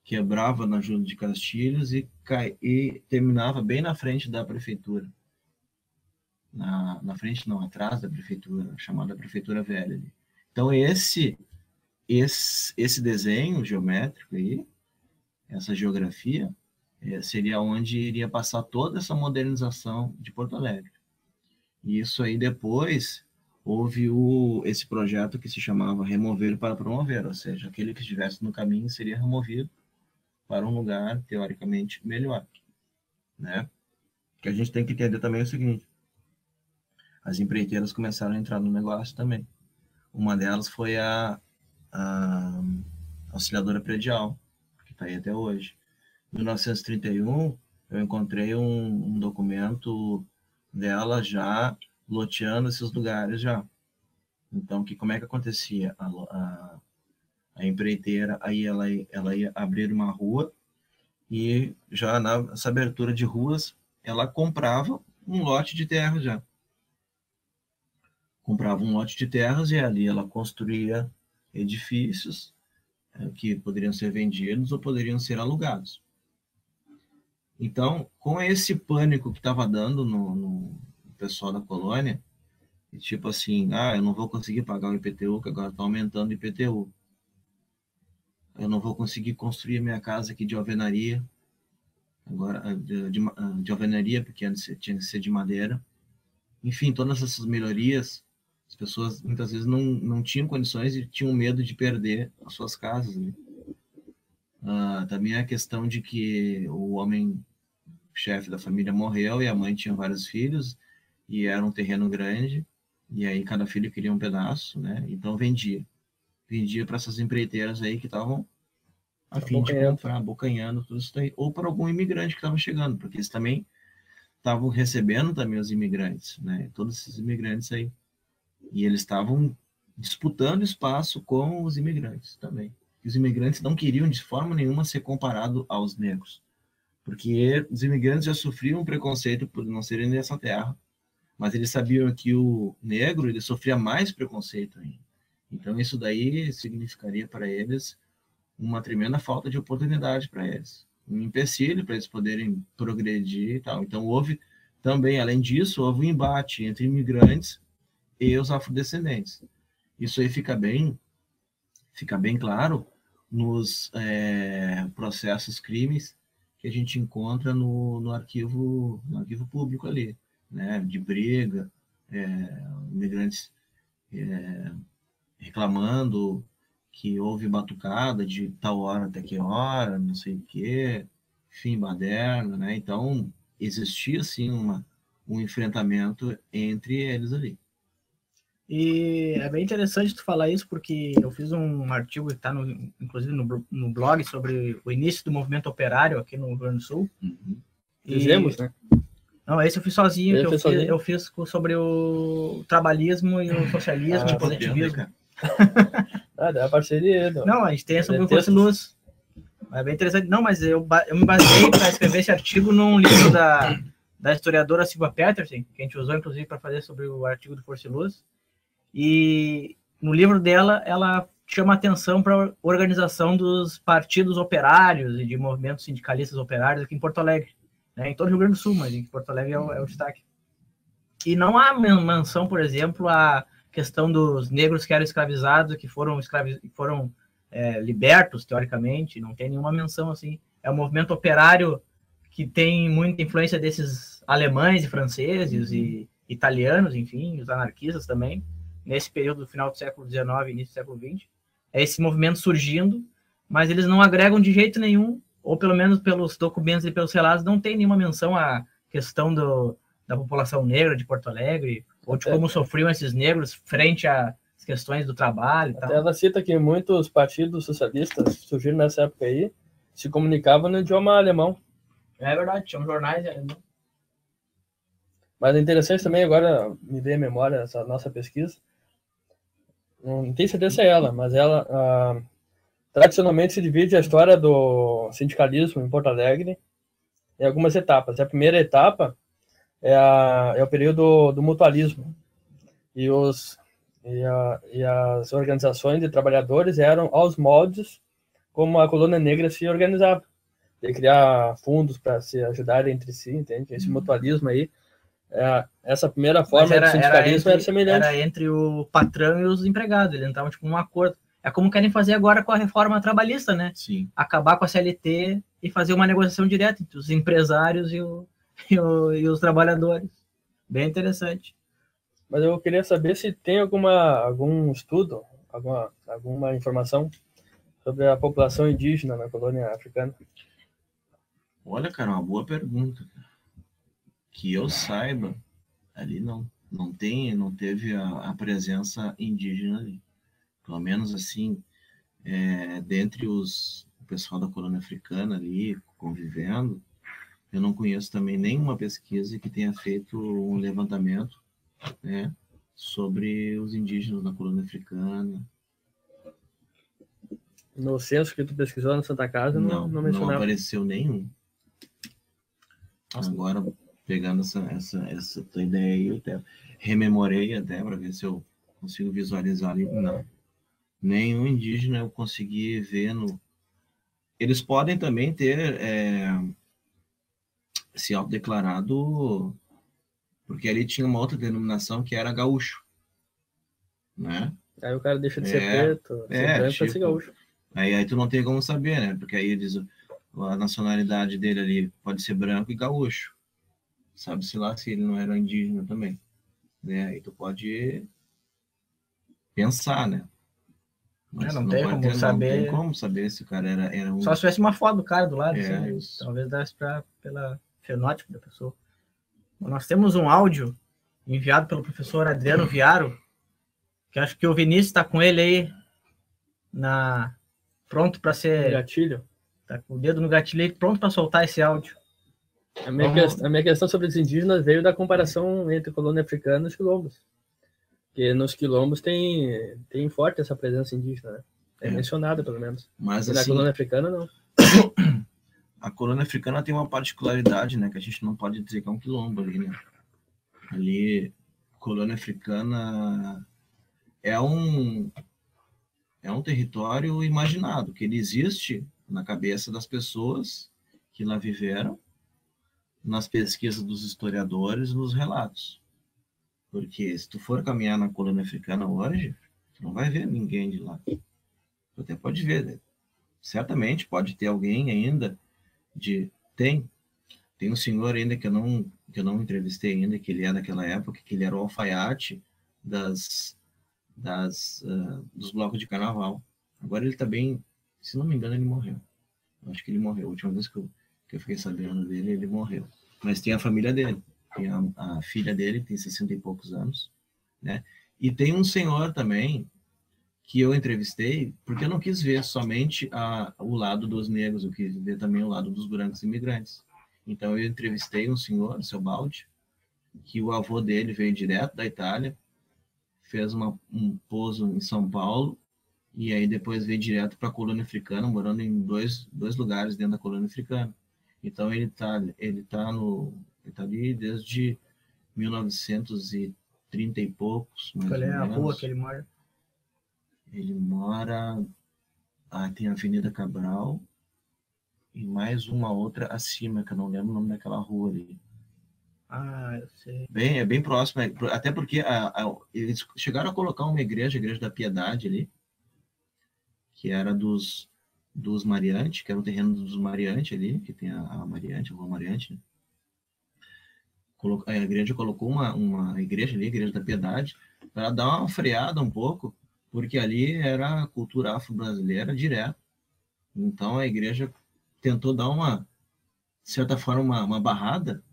quebrava na Júlio de Castilhos e terminava bem na frente da prefeitura. Na frente, não, atrás da prefeitura, chamada Prefeitura Velha ali. Então, esse desenho geométrico aí, essa geografia, seria onde iria passar toda essa modernização de Porto Alegre. E isso aí depois houve esse projeto que se chamava Remover para Promover, ou seja, aquele que estivesse no caminho seria removido para um lugar teoricamente melhor, né? Que a gente tem que entender também o seguinte: as empreiteiras começaram a entrar no negócio também. Uma delas foi a Auxiliadora Predial, que está aí até hoje. Em 1931, eu encontrei um documento dela já loteando esses lugares já. Então, como é que acontecia? A empreiteira, aí ela ia abrir uma rua e já nessa abertura de ruas, ela comprava um lote de terra já. Comprava um lote de terras e ali ela construía edifícios que poderiam ser vendidos ou poderiam ser alugados. Então, com esse pânico que estava dando no pessoal da colônia, tipo assim, eu não vou conseguir pagar o IPTU, que agora está aumentando o IPTU. Eu não vou conseguir construir a minha casa aqui de alvenaria, agora de alvenaria, porque antes tinha que ser de madeira. Enfim, todas essas melhorias, as pessoas muitas vezes não tinham condições e tinham medo de perder as suas casas, né? Também a questão de que o homem chefe da família morreu e a mãe tinha vários filhos e era um terreno grande e aí cada filho queria um pedaço, né? Então vendia para essas empreiteiras aí que estavam a fim de comprar, abocanhando tudo isso daí, ou para algum imigrante que estava chegando, porque eles também estavam recebendo também os imigrantes, né? Todos esses imigrantes aí, e eles estavam disputando espaço com os imigrantes também. E os imigrantes não queriam de forma nenhuma ser comparado aos negros, porque os imigrantes já sofriam preconceito por não serem dessa terra, mas eles sabiam que o negro ele sofria mais preconceito ainda. Então isso daí significaria para eles uma tremenda falta de oportunidade para eles, um empecilho para eles poderem progredir e tal. Então houve também, além disso, houve um embate entre imigrantes e os afrodescendentes. Isso aí fica bem claro nos processos, crimes que a gente encontra no arquivo público ali, né? De briga, imigrantes reclamando que houve batucada de tal hora até que hora, não sei o quê, enfim, baderna, né? Então, existia, sim, um enfrentamento entre eles ali. E é bem interessante tu falar isso, porque eu fiz um artigo que está, inclusive, no blog sobre o início do movimento operário aqui no Rio Grande do Sul. Uhum. Fizemos, né? Não, esse eu fiz sozinho, eu fiz sobre o trabalhismo e o socialismo e o positivismo. Dá parceria. Não, a gente tem sobre o Força e Luz. É bem interessante. Não, mas eu me baseei para escrever esse artigo num livro da historiadora Silvia Petersen, que a gente usou, inclusive, para fazer sobre o artigo do Força e Luz. E no livro dela, ela chama atenção para a organização dos partidos operários e de movimentos sindicalistas operários aqui em Porto Alegre, né? Em todo o Rio Grande do Sul, mas em Porto Alegre é o destaque. E não há menção, por exemplo, à questão dos negros que eram escravizados, que foram libertos, teoricamente, não tem nenhuma menção assim. É um movimento operário que tem muita influência desses alemães e franceses e italianos, enfim, os anarquistas também, nesse período do final do século XIX e início do século XX. É esse movimento surgindo, mas eles não agregam de jeito nenhum ou pelo menos pelos documentos e pelos relatos, não tem nenhuma menção à questão da população negra de Porto Alegre, ou de como sofriam esses negros frente às questões do trabalho e tal. Ela cita que muitos partidos socialistas surgiram nessa época aí, se comunicavam no idioma alemão. É verdade, tinham jornais alemães. Mas é interessante também, agora me veio à memória essa nossa pesquisa, não tenho certeza se é ela, mas ela tradicionalmente se divide a história do sindicalismo em Porto Alegre em algumas etapas. A primeira etapa é o período do mutualismo, e as organizações de trabalhadores eram aos moldes como a colônia negra se organizava, de criar fundos para se ajudarem entre si, entende? Esse mutualismo aí, essa primeira forma de sindicalismo era semelhante. Era entre o patrão e os empregados, eles entravam tipo num acordo. É como querem fazer agora com a reforma trabalhista, né? Sim. Acabar com a CLT e fazer uma negociação direta entre os empresários e os trabalhadores. Bem interessante. Mas eu queria saber se tem algum estudo, alguma informação sobre a população indígena na colônia africana. Olha, cara, uma boa pergunta. Que eu saiba, ali não teve a presença indígena ali. Pelo menos assim, dentre o pessoal da colônia africana ali, convivendo, eu não conheço também nenhuma pesquisa que tenha feito um levantamento, né, sobre os indígenas da colônia africana. No censo que tu pesquisou na Santa Casa, não mencionava. Não apareceu nenhum. Agora, pegando essa tua ideia aí, eu até rememorei até para ver se eu consigo visualizar ali. Não. Nenhum indígena eu consegui ver no... Eles podem também ter se autodeclarado, porque ali tinha uma outra denominação que era gaúcho, né? Aí o cara deixa de ser preto, ser branco para ser gaúcho. Aí tu não tem como saber, né? Porque aí eles, a nacionalidade dele ali pode ser branco e gaúcho. Sabe-se lá se ele não era indígena também, né? Aí tu pode pensar, né? Mas não tem como saber. Não tem como saber se o cara era um... Só se tivesse uma foto do cara do lado, assim, talvez desse pela fenótipo da pessoa. Nós temos um áudio enviado pelo professor Adriano Viaro, que acho que o Vinícius está com ele aí pronto para ser... Gatilho. Tá com o dedo no gatilho aí, pronto para soltar esse áudio. A minha questão sobre os indígenas veio da comparação entre colônia africana e os quilombos. Porque nos quilombos tem forte essa presença indígena, né? É mencionada, pelo menos. Mas e na colônia africana, não. A colônia africana tem uma particularidade, né? Que a gente não pode dizer que é um quilombo ali, né? Ali, a colônia africana é um território imaginado, que ele existe na cabeça das pessoas que lá viveram, nas pesquisas dos historiadores, nos relatos. Porque se tu for caminhar na colônia africana hoje, tu não vai ver ninguém de lá. Tu até pode ver, né? Certamente pode ter alguém ainda tem um senhor ainda que eu não entrevistei ainda, que ele é daquela época, que ele era o alfaiate dos blocos de carnaval. Agora ele tá bem, se não me engano, ele morreu. Eu acho que ele morreu. A última vez que eu fiquei sabendo dele, ele morreu. Mas tem a família dele. Tem a filha dele, que tem 60 e poucos anos, né? E tem um senhor também que eu entrevistei, porque eu não quis ver somente o lado dos negros, eu quis ver também o lado dos brancos imigrantes. Então eu entrevistei um senhor, o seu Baldi, que o avô dele veio direto da Itália, fez um pouso em São Paulo, e aí depois veio direto para a colônia africana, morando em dois lugares dentro da colônia africana. Então ele tá ali desde 1930 e poucos, mais Qual é ou a menos. rua que ele mora? Ele mora... tem a Avenida Cabral e mais uma outra acima, que eu não lembro o nome daquela rua ali. Eu sei. É bem próximo, até porque eles chegaram a colocar uma igreja, a Igreja da Piedade ali, que era dos Mariante, que era o terreno dos Mariante ali, que tem a Mariante, a Rua Mariante, né? A igreja colocou uma igreja ali, a Igreja da Piedade, para dar uma freada um pouco, porque ali era a cultura afro-brasileira direto. Então a igreja tentou dar de certa forma, uma barrada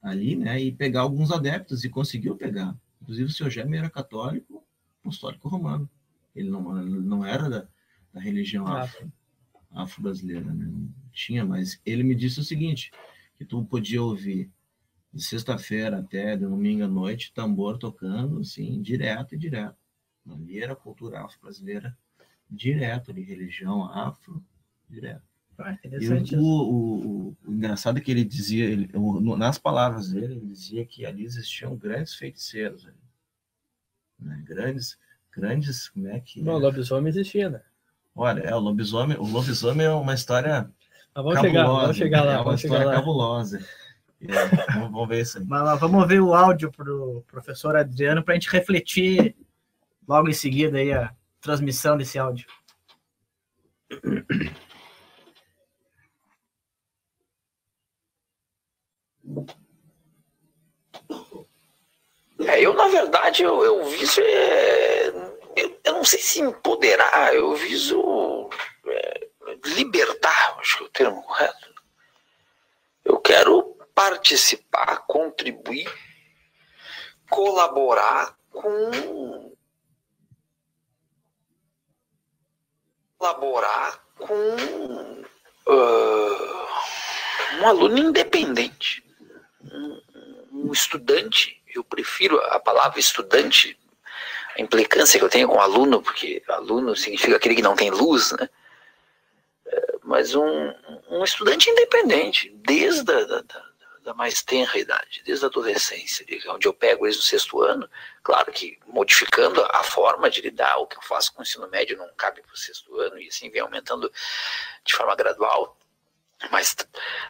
ali, né, e pegar alguns adeptos, e conseguiu pegar. Inclusive o seu Gêmeo era católico, apostólico romano. Ele não era da religião afro-brasileira, né? Não tinha, mas ele me disse o seguinte, que tu podia ouvir de sexta-feira até domingo à noite, tambor tocando, assim, direto. Ali era a cultura afro-brasileira, direto, de religião afro, direto. Interessante. E o engraçado é que ele dizia, nas palavras dele, ele dizia que ali existiam grandes feiticeiros, né? Grandes, como é que... Não, lobisomem existia, né? Olha, o lobisomem é uma história Vamos cabulosa. chegar lá. É uma história cabulosa. Vamos ver isso aí. Mas vamos ver o áudio pro professor Adriano para a gente refletir logo em seguida aí a transmissão desse áudio. Eu, na verdade, eu viso... eu não sei se empoderar, eu viso libertar, acho que é o termo correto. Eu quero participar, contribuir, colaborar com um aluno independente, um estudante. Eu prefiro a palavra estudante, a implicância que eu tenho com aluno, porque aluno significa aquele que não tem luz, né? Mas um estudante independente, desde da mais tenra idade, desde a adolescência, onde eu pego eles no 6º ano, claro que modificando a forma de lidar, o que eu faço com o ensino médio não cabe para o 6º ano, e assim vem aumentando de forma gradual, mas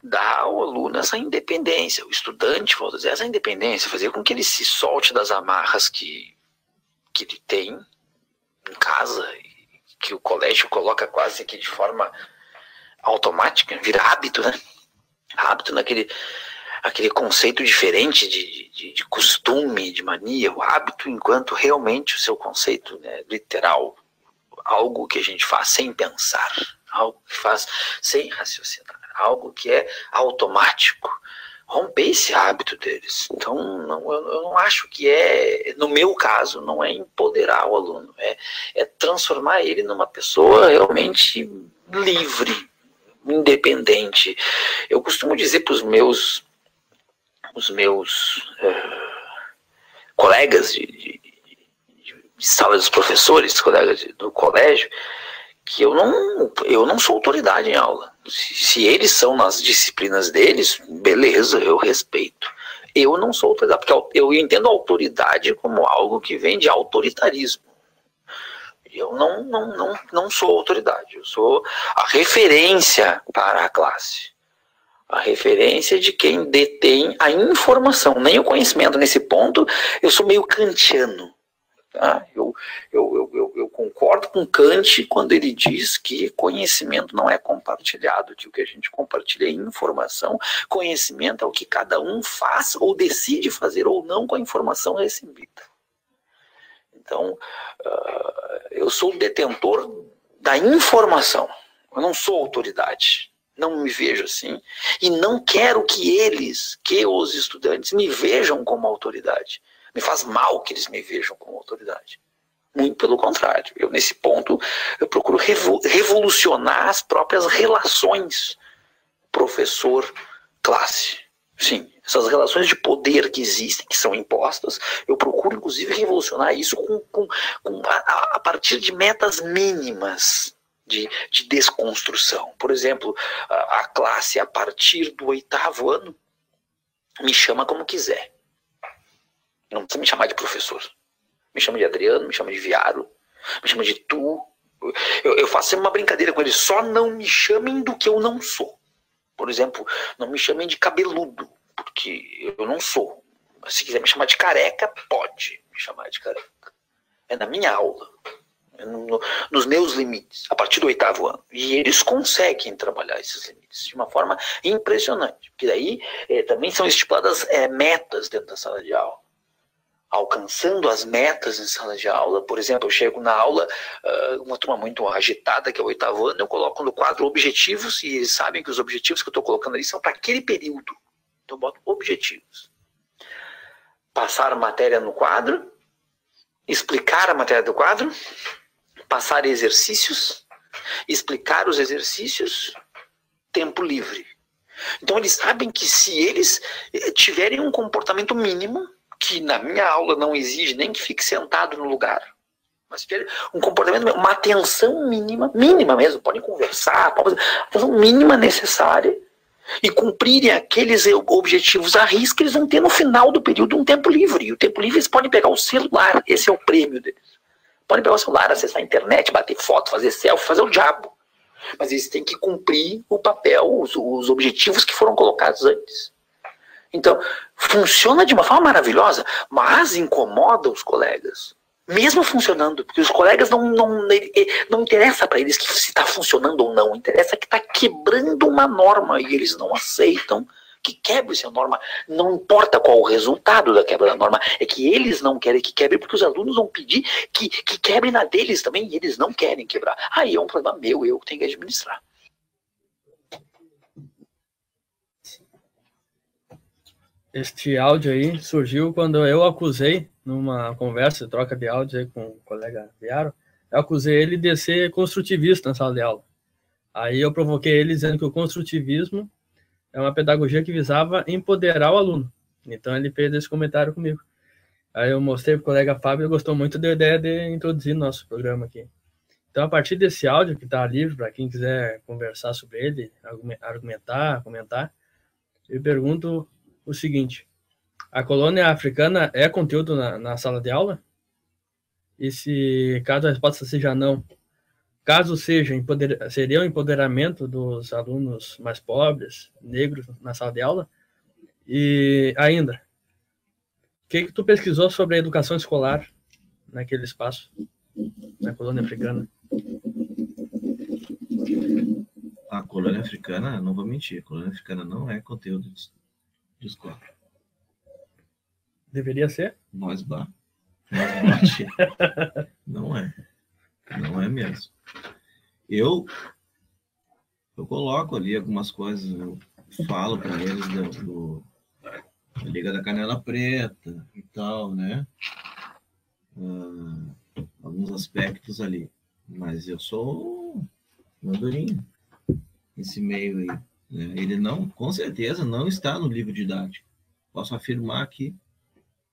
dá ao aluno essa independência, o estudante, vou dizer, essa independência, fazer com que ele se solte das amarras que ele tem em casa, que o colégio coloca quase que de forma automática, vira hábito, né? Hábito aquele conceito diferente de costume, de mania, o hábito enquanto realmente o seu conceito, né, literal, algo que a gente faz sem pensar, algo que faz sem raciocinar, algo que é automático. Romper esse hábito deles. Então, eu não acho que no meu caso, não é empoderar o aluno, é transformar ele numa pessoa realmente livre, independente. Eu costumo dizer para os meus colegas de sala dos professores, colegas do colégio, que eu não sou autoridade em aula. Se eles são nas disciplinas deles, beleza, eu respeito. Eu não sou autoridade, porque eu entendo a autoridade como algo que vem de autoritarismo. Eu não sou autoridade, eu sou a referência para a classe. A referência de quem detém a informação, nem o conhecimento. Nesse ponto, eu sou meio kantiano. Tá? Eu concordo com Kant quando ele diz que conhecimento não é compartilhado, que o que a gente compartilha é informação, conhecimento é o que cada um faz ou decide fazer ou não com a informação recebida. Então, eu sou o detentor da informação, eu não sou autoridade, não me vejo assim, e não quero que os estudantes me vejam como autoridade. Me faz mal que eles me vejam como autoridade. Muito pelo contrário. Nesse ponto, eu procuro revolucionar as próprias relações professor-classe. Sim, essas relações de poder que existem, que são impostas, eu procuro, inclusive, revolucionar isso a partir de metas mínimas de desconstrução. Por exemplo, a classe, a partir do 8º ano, me chama como quiser. Não precisa me chamar de professor. Me chama de Adriano, me chama de Viaro, me chama de tu. Eu faço sempre uma brincadeira com eles. Só não me chamem do que eu não sou. Por exemplo, não me chamem de cabeludo, porque eu não sou. Se quiser me chamar de careca, pode me chamar de careca. É na minha aula. Nos meus limites, a partir do 8º ano. E eles conseguem trabalhar esses limites de uma forma impressionante. Porque daí também são estipuladas metas dentro da sala de aula. alcançando as metas em sala de aula. Por exemplo, eu chego na aula, uma turma muito agitada, que é o 8º ano, eu coloco no quadro objetivos, e eles sabem que os objetivos que eu estou colocando ali são para aquele período. Então eu boto objetivos. Passar a matéria no quadro, explicar a matéria do quadro, passar exercícios, explicar os exercícios, tempo livre. Então eles sabem que se eles tiverem um comportamento mínimo, que na minha aula não exige nem que fique sentado no lugar, mas tiver um comportamento, uma atenção mínima mesmo, podem conversar, atenção mínima necessária, e cumprirem aqueles objetivos à risca, eles vão ter no final do período um tempo livre. E o tempo livre eles podem pegar o celular, esse é o prêmio deles. Podem pegar o celular, acessar a internet, bater foto, fazer selfie, fazer o diabo. Mas eles têm que cumprir o papel, os objetivos que foram colocados antes. Então, funciona de uma forma maravilhosa, mas incomoda os colegas. Mesmo funcionando, porque os colegas não interessa para eles que se está funcionando ou não, interessa que está quebrando uma norma e eles não aceitam que quebre essa norma. Não importa qual o resultado da quebra da norma, é que eles não querem que quebre, porque os alunos vão pedir que quebre na deles também e eles não querem quebrar. Aí é um problema meu, eu que tenho que administrar. Este áudio aí surgiu quando eu acusei, numa conversa, troca de áudio aí com o colega Viaro, eu acusei ele de ser construtivista na sala de aula. Aí eu provoquei ele dizendo que o construtivismo é uma pedagogia que visava empoderar o aluno. Então ele fez esse comentário comigo. Aí eu mostrei para o colega Fábio, ele gostou muito da ideia de introduzir nosso programa aqui. Então, a partir desse áudio, que está livre para quem quiser conversar sobre ele, argumentar, comentar, eu pergunto o seguinte: a colônia africana é conteúdo na sala de aula? E se, caso a resposta seja não, caso seja, seria o empoderamento dos alunos mais pobres, negros, na sala de aula? E ainda, o que tu pesquisou sobre a educação escolar naquele espaço, na colônia africana? A colônia africana, não vou mentir, a colônia africana não é conteúdo de escola. Deveria ser? Nós bate. Não é. Não é mesmo. Eu coloco ali algumas coisas, eu falo para eles da Liga da Canela Preta e tal, né? Alguns aspectos ali. Mas eu sou uma andorinha nesse meio aí. Né? Ele não, com certeza, não está no livro didático. Posso afirmar aqui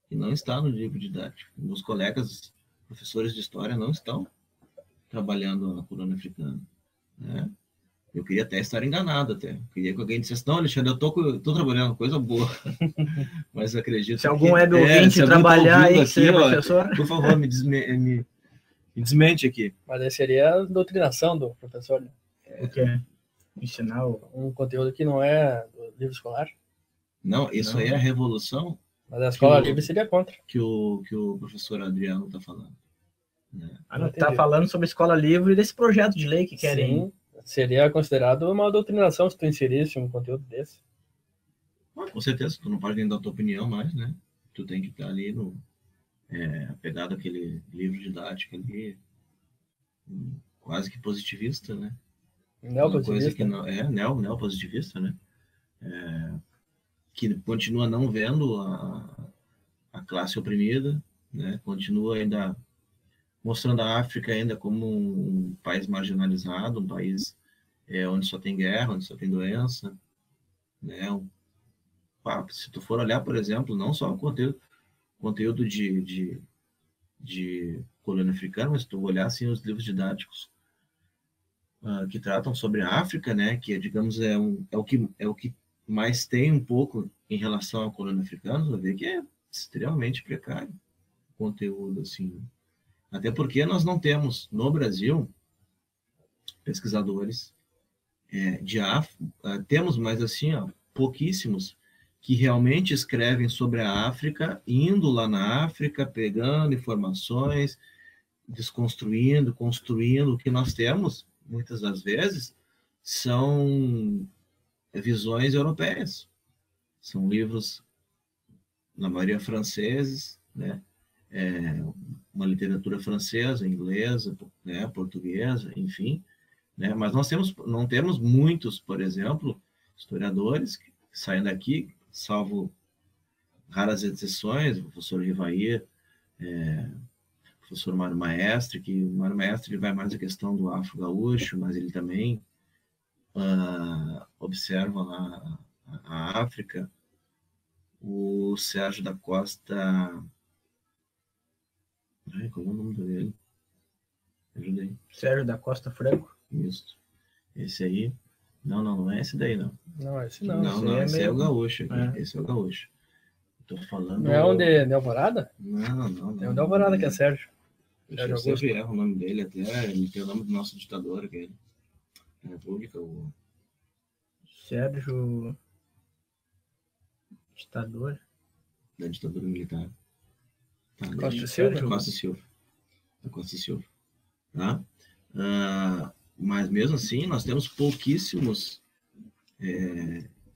que não está no livro didático. Meus colegas, professores de história, não estão trabalhando na colônia africana. Né? Eu queria até estar enganado, até. Eu queria que alguém dissesse, não, Alexandre, eu estou trabalhando coisa boa. Mas acredito se algum web ouvinte trabalhar aí, aqui, ser professor... por favor, me desmente aqui. Mas aí seria a doutrinação do professor, né? O quê? Ensinar um conteúdo que não é do livro escolar? Não, isso aí é a revolução. Mas a escola livre seria contra. Que o professor Adriano está falando. Né? Está falando sobre a escola livre desse projeto de lei que querem. Sim, seria considerado uma doutrinação se tu inserisse um conteúdo desse. Com certeza, tu não pode nem dar a tua opinião mais, né? Tu tem que estar ali apegado àquele livro didático ali, quase que positivista, né? Neopositivista. Coisa que não, neopositivista, né? Que continua não vendo a classe oprimida, né? Continua ainda mostrando a África ainda como um país marginalizado, um país onde só tem guerra, onde só tem doença, né? Se tu for olhar, por exemplo, não só o conteúdo de colônia africana, mas se tu olhar assim, os livros didáticos que tratam sobre a África, né? Que digamos é o que mais tem um pouco em relação à colônia africana, você vai ver que é extremamente precário o conteúdo, assim. Até porque nós não temos, no Brasil, pesquisadores de África, temos, mas assim, pouquíssimos, que realmente escrevem sobre a África, indo lá na África, pegando informações, desconstruindo, construindo. O que nós temos, muitas das vezes, são visões europeias. São livros, na maioria franceses, né? Uma literatura francesa, inglesa, né? Portuguesa, enfim, né? Mas não temos muitos, por exemplo, historiadores que saem daqui, salvo raras exceções, o professor Rivair, o professor Mário Maestre, que o Mário Maestre ele vai mais a questão do afro-gaúcho, mas ele também observa lá a África. O Sérgio da Costa... Qual é o nome dele? Ajuda aí. Sérgio da Costa Franco. Isso. Esse aí. Não é esse daí, não. Não, esse não. Não, esse é o meio... gaúcho aqui. Esse é o gaúcho. Tô falando... Não é um de Alvorada? Não. É um de Alvorada que é Sérgio. Eu sempre erro o nome dele, até ele tem o nome do nosso ditador, aquele. Da República, o... Sérgio... Ditador? Da ditadura militar. Tá, Costa Silva? Costa Silva. Tá? Mas mesmo assim, nós temos pouquíssimos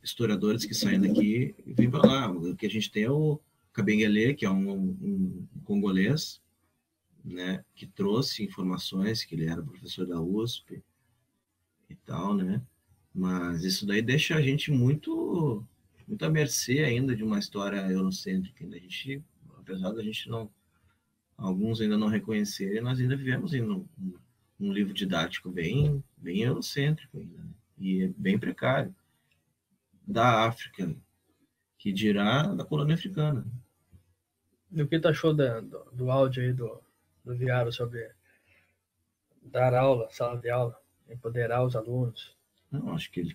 historiadores que saem daqui e vêm para lá. O que a gente tem é o Kabengele, que é um congolês, né, que trouxe informações, que ele era professor da USP e tal, né? Mas isso daí deixa a gente muito à mercê ainda de uma história eurocêntrica. A gente, apesar da gente não, alguns ainda não reconhecerem, nós ainda vivemos em um livro didático bem eurocêntrico ainda, né? E bem precário da África, que dirá da colônia africana. E o que tu achou do áudio aí do Viaro sobre dar aula, sala de aula, empoderar os alunos? Não, acho que ele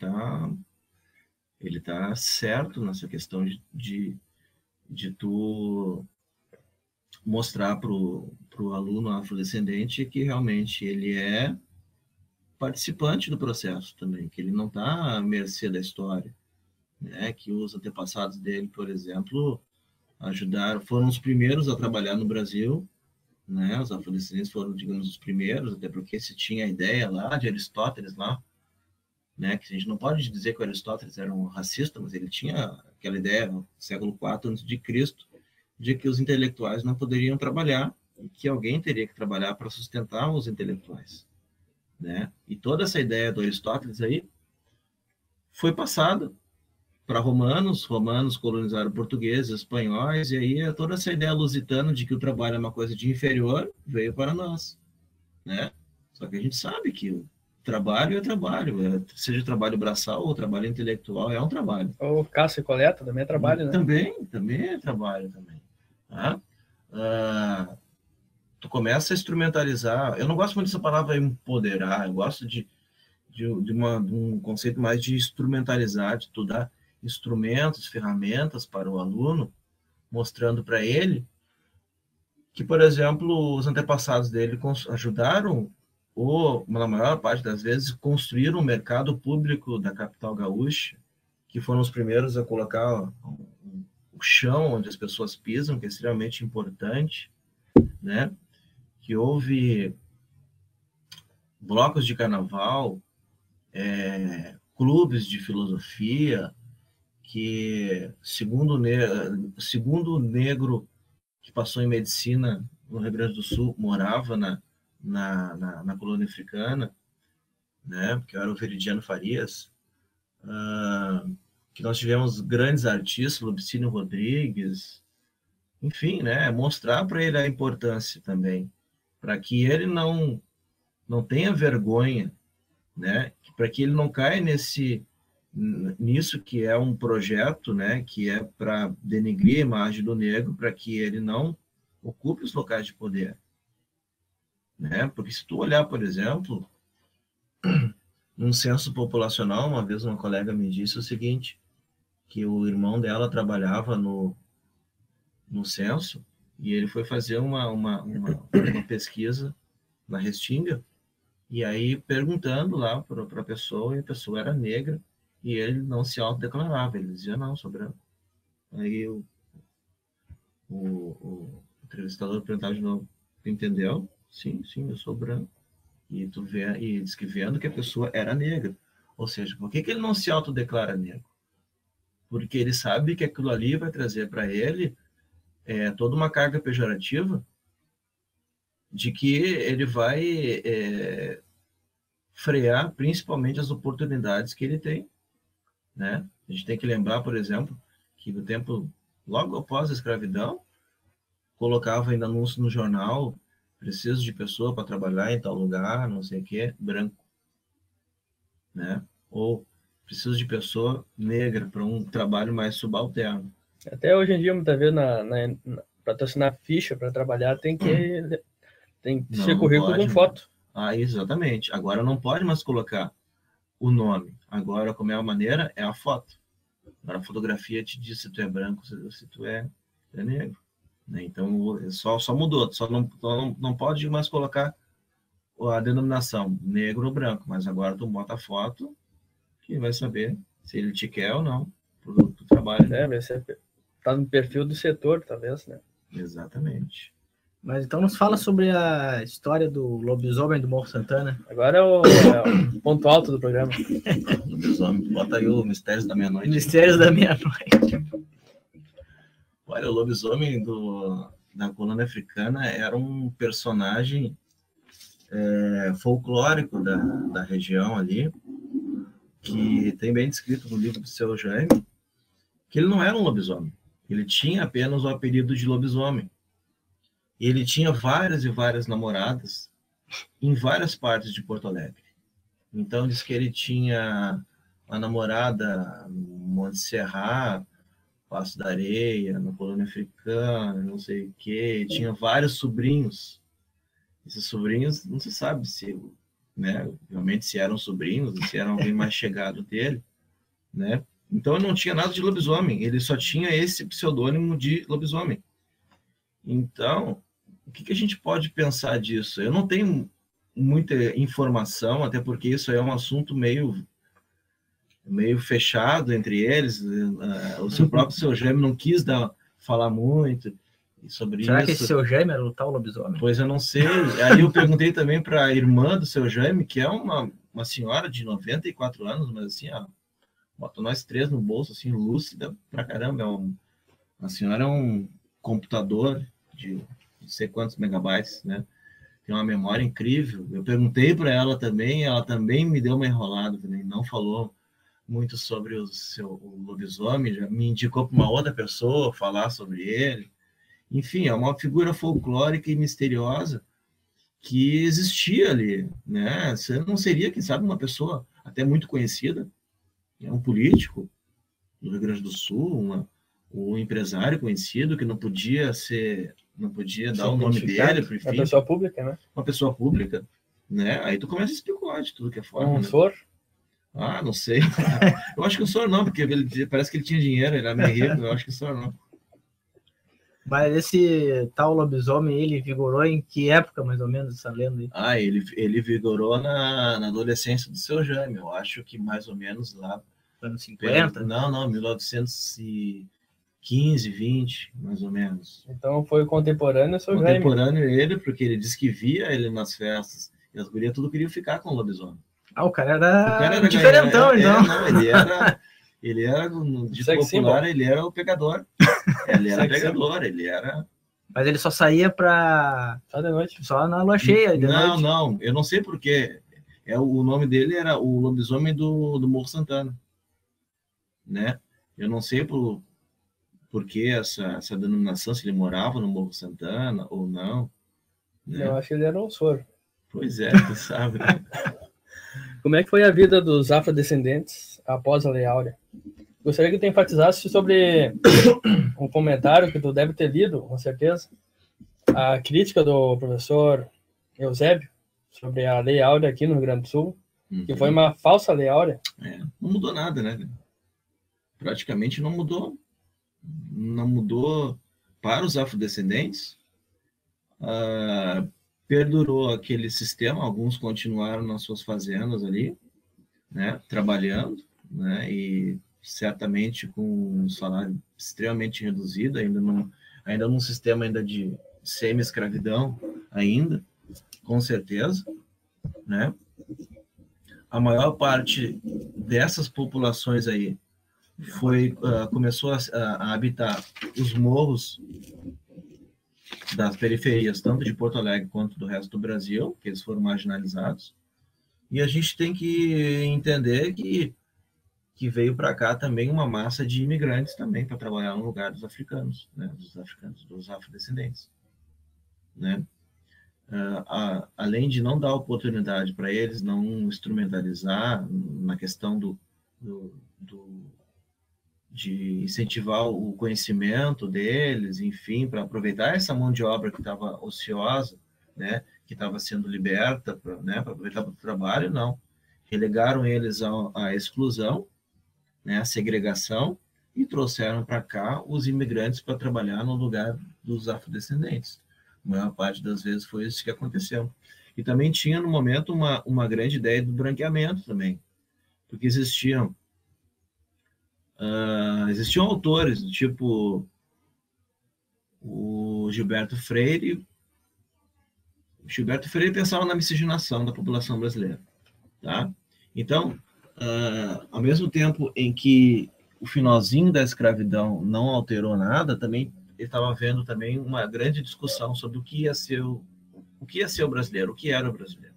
tá certo nessa questão de tu mostrar pro aluno afrodescendente que realmente ele é participante do processo também, que ele não está à mercê da história, né? Que os antepassados dele, por exemplo, foram os primeiros a trabalhar no Brasil, né? Os afrodescendentes foram, digamos, os primeiros, até porque se tinha a ideia lá de Aristóteles lá, né? Que a gente não pode dizer que o Aristóteles era um racista, mas ele tinha aquela ideia no século IV a.C., de que os intelectuais não poderiam trabalhar e que alguém teria que trabalhar para sustentar os intelectuais, né? E toda essa ideia do Aristóteles aí foi passada para romanos colonizaram portugueses, espanhóis, e aí toda essa ideia lusitana de que o trabalho é uma coisa de inferior veio para nós, né? Só que a gente sabe que o trabalho é trabalho, seja trabalho braçal ou trabalho intelectual, é um trabalho. Ou caça e coleta também é trabalho, né? Também é trabalho também. Tá? Tu começa a instrumentalizar, eu não gosto muito dessa palavra empoderar, eu gosto de um conceito mais de instrumentalizar, de tu dar instrumentos, ferramentas para o aluno, mostrando para ele que, por exemplo, os antepassados dele ajudaram, ou, na maior parte das vezes, construíram um mercado público da capital gaúcha, que foram os primeiros a colocar o chão onde as pessoas pisam, que é extremamente importante, né? Que houve blocos de carnaval, clubes de filosofia, que segundo o negro que passou em medicina no Rio Grande do Sul morava na colônia africana, né? Que era o Veridiano Farias, que nós tivemos grandes artistas, Lubicínio Rodrigues, enfim, né? Mostrar para ele a importância também, para que ele não tenha vergonha, né? Para que ele não caia nisso que é um projeto, né? Que é para denegrir a imagem do negro, para que ele não ocupe os locais de poder, né? Porque se tu olhar, por exemplo, num censo populacional, uma vez uma colega me disse o seguinte, que o irmão dela trabalhava no censo e ele foi fazer uma pesquisa na Restinga e aí perguntando lá para a pessoa, e a pessoa era negra e ele não se autodeclarava, ele dizia, não, sou branco. Aí o entrevistador perguntava de novo, entendeu? Sim, eu sou branco. E diz que vendo que a pessoa era negra. Ou seja, por que ele não se autodeclara negro? Porque ele sabe que aquilo ali vai trazer para ele toda uma carga pejorativa de que ele vai frear principalmente as oportunidades que ele tem, né? A gente tem que lembrar, por exemplo, que no tempo, logo após a escravidão, colocava ainda anúncio no jornal, preciso de pessoa para trabalhar em tal lugar, não sei o que, branco, né? Ou preciso de pessoa negra para um trabalho mais subalterno. Até hoje em dia, muitas vezes, para tu assinar ficha para trabalhar, tem que ser currículo com foto. Exatamente. Agora não pode mais colocar o nome. Agora, como é a maneira, é a foto. Agora a fotografia te diz se tu é branco, se tu é negro. Né? Então, só mudou. Só não pode mais colocar a denominação negro ou branco. Mas agora tu bota a foto que vai saber se ele te quer ou não pro trabalho. Você tá no perfil do setor, talvez, né? Exatamente. Mas então nos fala sobre a história do lobisomem do Morro Santana. Agora é o ponto alto do programa. Lobisomem, bota aí o Mistérios da Meia-Noite. Mistérios da Meia-Noite. Olha, o lobisomem da colônia africana era um personagem folclórico da região ali, que tem bem descrito no livro do Seu Jaime, que ele não era um lobisomem. Ele tinha apenas o apelido de lobisomem. Ele tinha várias e várias namoradas em várias partes de Porto Alegre. Então, diz que ele tinha uma namorada no Monte Serra, Passo da Areia, na Colônia Africana, não sei o quê. Tinha vários sobrinhos. Esses sobrinhos, não se sabe se, né, realmente se eram sobrinhos, se eram alguém mais chegado dele, né? Então, ele não tinha nada de lobisomem. Ele só tinha esse pseudônimo de lobisomem. Então, o que a gente pode pensar disso? Eu não tenho muita informação, até porque isso é um assunto meio fechado entre eles. O seu próprio Seu Jaime não quis falar muito sobre isso. Será que esse Seu Jaime era o tal lobisomem? Pois eu não sei. Aí eu perguntei também para a irmã do Seu Jaime, que é uma senhora de 94 anos, mas assim, bota nós três no bolso, assim, lúcida pra caramba. A senhora é um computador de não sei quantos megabytes, né? Tem uma memória incrível. Eu perguntei para ela também me deu uma enrolada também, não falou muito sobre o lobisomem, já me indicou para uma outra pessoa falar sobre ele. Enfim, é uma figura folclórica e misteriosa que existia ali, né? Você não seria, quem sabe, uma pessoa até muito conhecida, um político do Rio Grande do Sul, um empresário conhecido que não podia dar o nome dele, enfim, uma pessoa pública, né? Uma pessoa pública, né? Aí tu começa a especular de tudo que é forma. Um sor? Não sei. Eu acho que o sor não, porque parece que ele tinha dinheiro, ele era meio rico, eu acho que o sor não. Mas esse tal lobisomem, ele vigorou em que época, mais ou menos, essa lenda aí? Ele vigorou na adolescência do Seu Jaime, eu acho que mais ou menos lá. Anos 50? Não, 1915, 20, mais ou menos. Então foi contemporâneo Seu Jaime. Contemporâneo ele, porque ele disse que via ele nas festas, e as gurias tudo queriam ficar com o lobisomem. O cara era diferentão, então. Não, ele era de popular, ele era o pegador. Ele era pegador, ele era... Mas ele só saía só de noite? Só na lua cheia. Não, eu não sei porquê. O nome dele era o lobisomem do Morro Santana, né? Eu não sei por que essa denominação, se ele morava no Morro Santana ou não. Né? Eu acho que ele era um soro. Pois é, tu sabe. Como é que foi a vida dos afrodescendentes após a Lei Áurea? Gostaria que tu enfatizasse sobre um comentário que tu deve ter lido, com certeza, a crítica do professor Eusébio sobre a Lei Áurea aqui no Rio Grande do Sul, que foi uma falsa Lei Áurea. Não mudou nada, né? Praticamente não mudou. Não mudou para os afrodescendentes. Perdurou aquele sistema, alguns continuaram nas suas fazendas ali, né, trabalhando, né, e certamente com um salário extremamente reduzido, ainda num sistema ainda de semi-escravidão, ainda, com certeza, né. A maior parte dessas populações aí começou a habitar os morros das periferias, tanto de Porto Alegre quanto do resto do Brasil, que eles foram marginalizados. E a gente tem que entender que veio para cá também uma massa de imigrantes também para trabalhar no lugar dos africanos, né? Dos afrodescendentes, né? Além de não dar oportunidade para eles, não instrumentalizar na questão de incentivar o conhecimento deles, enfim, para aproveitar essa mão de obra que estava ociosa, né, que estava sendo liberta, né, para aproveitar para o trabalho, não. Relegaram eles à exclusão, né, à segregação, e trouxeram para cá os imigrantes para trabalhar no lugar dos afrodescendentes. A maior parte das vezes foi isso que aconteceu. E também tinha, no momento, uma grande ideia do branqueamento também, porque existiam autores, do tipo o Gilberto Freire. O Gilberto Freire pensava na miscigenação da população brasileira. Tá? Então, ao mesmo tempo em que o finalzinho da escravidão não alterou nada, também ele estava vendo também uma grande discussão sobre o que ia ser o brasileiro, o que era o brasileiro.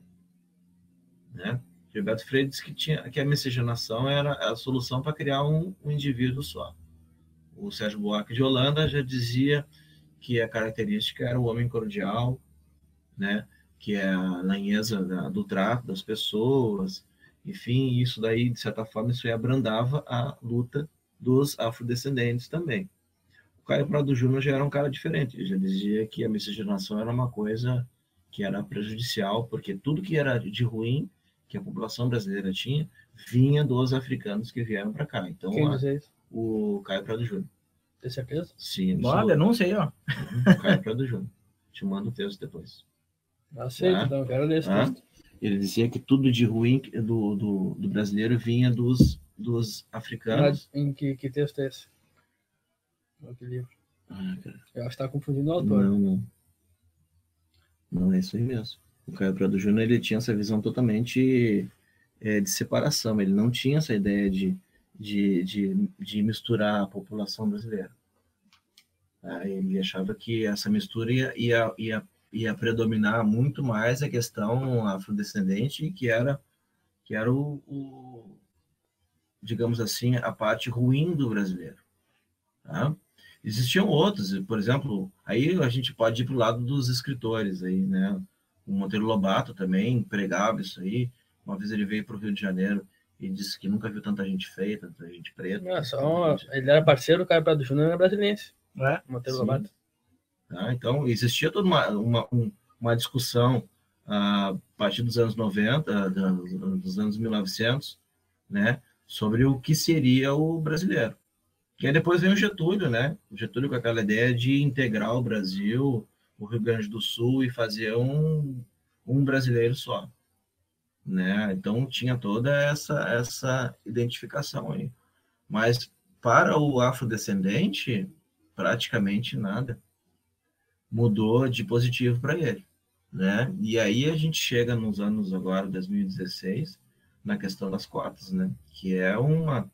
Né? Gilberto Freire disse que a miscigenação era a solução para criar um indivíduo só. O Sérgio Buarque de Holanda já dizia que a característica era o homem cordial, né? Que é a lanheza do trato das pessoas, enfim, isso daí, de certa forma, isso aí abrandava a luta dos afrodescendentes também. O Caio Prado Júnior já era um cara diferente, ele já dizia que a miscigenação era uma coisa que era prejudicial, porque tudo que era de ruim que a população brasileira tinha, vinha dos africanos que vieram para cá. Então, quem diz isso? O Caio Prado Júnior. Tem certeza? Sim. Bora, denúncia aí, ó. Caio Prado Júnior. Te mando o texto depois. Aceito, então, quero ler esse texto. Ele dizia que tudo de ruim do brasileiro vinha dos africanos. Em que texto é esse? Que livro? Cara. Eu acho que está confundindo o autor. Não, é isso aí mesmo. O Caio Prado Júnior, ele tinha essa visão totalmente de separação. Ele não tinha essa ideia de misturar a população brasileira. Ele achava que essa mistura ia predominar muito mais a questão afrodescendente, que era digamos assim, a parte ruim do brasileiro. Tá? Existiam outros, por exemplo, aí a gente pode ir para o lado dos escritores, aí, né? O Monteiro Lobato também pregava isso aí. Uma vez ele veio para o Rio de Janeiro e disse que nunca viu tanta gente feia, tanta gente preta. Ele era parceiro do Caio Prado Júnior, era brasileiro. Monteiro Lobato. Então, existia toda uma discussão a partir dos anos 90, dos anos 1900, né, sobre o que seria o brasileiro. Que aí depois vem o Getúlio, né? O Getúlio com aquela ideia de integrar o Brasil, o Rio Grande do Sul, e fazer um brasileiro só. Né? Então tinha toda essa identificação aí. Mas para o afrodescendente, praticamente nada mudou de positivo para ele. Né? E aí a gente chega nos anos agora, 2016, na questão das cotas, né? Que é uma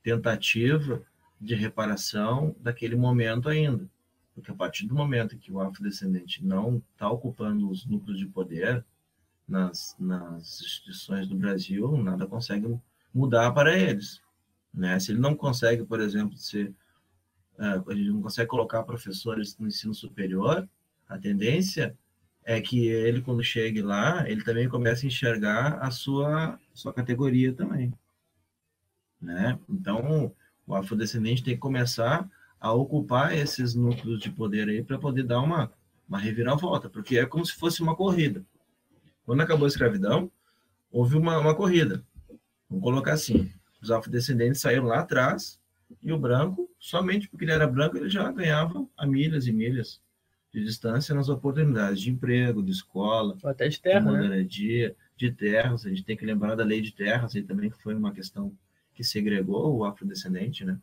tentativa de reparação daquele momento ainda. Porque a partir do momento que o afrodescendente não está ocupando os núcleos de poder nas instituições do Brasil, nada consegue mudar para eles. Né? Se ele não consegue, por exemplo, ele não consegue colocar professores no ensino superior, a tendência é que ele, quando chegue lá, ele também comece a enxergar a sua categoria também. Né? Então, o afrodescendente tem que começar a ocupar esses núcleos de poder aí para poder dar uma reviravolta, porque é como se fosse uma corrida. Quando acabou a escravidão, houve uma corrida. Vamos colocar assim, os afrodescendentes saíram lá atrás e o branco, somente porque ele era branco, ele já ganhava a milhas e milhas de distância nas oportunidades de emprego, de escola, até de terra, de moradia, de terras. A gente tem que lembrar da lei de terras aí também, que foi uma questão que segregou o afrodescendente, né?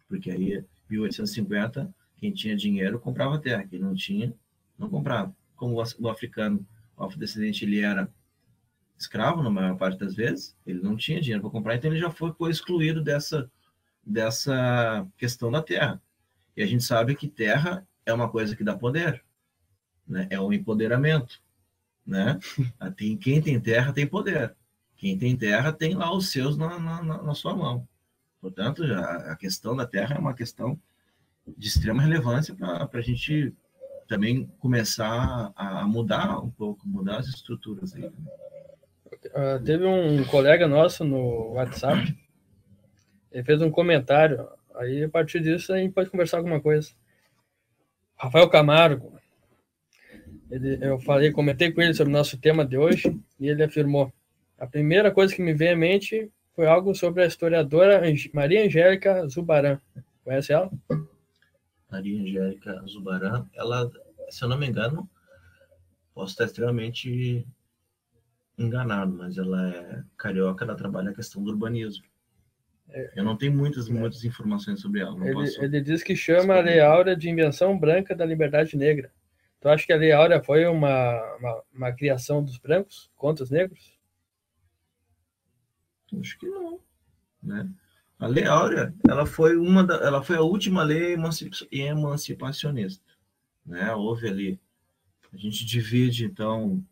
Porque aí, em 1850, quem tinha dinheiro comprava terra, quem não tinha, não comprava. Como o africano, o afrodescendente, ele era escravo na maior parte das vezes, ele não tinha dinheiro para comprar, então ele já foi excluído dessa questão da terra. E a gente sabe que terra é uma coisa que dá poder, né? É um empoderamento, né? Quem tem terra tem poder. Quem tem terra tem lá os seus na sua mão. Portanto, a questão da terra é uma questão de extrema relevância para a gente também começar a mudar um pouco, mudar as estruturas aí. Teve um colega nosso no WhatsApp, ele fez um comentário, aí a partir disso a gente pode conversar alguma coisa. Rafael Camargo, comentei com ele sobre o nosso tema de hoje, e ele afirmou: a primeira coisa que me veio à mente foi algo sobre a historiadora Maria Angélica Zubaran. Conhece ela? Maria Angélica Zubaran, ela, se eu não me engano, posso estar extremamente enganado, mas ela é carioca, ela trabalha a questão do urbanismo. Eu não tenho muitas informações sobre ela. Ele diz que chama a Lei Áurea de invenção branca da liberdade negra. Tu acha que a Lei Áurea foi uma criação dos brancos contra os negros? Acho que não, né? A Lei Áurea, ela foi a última lei emancipacionista, né? Houve ali, a gente divide então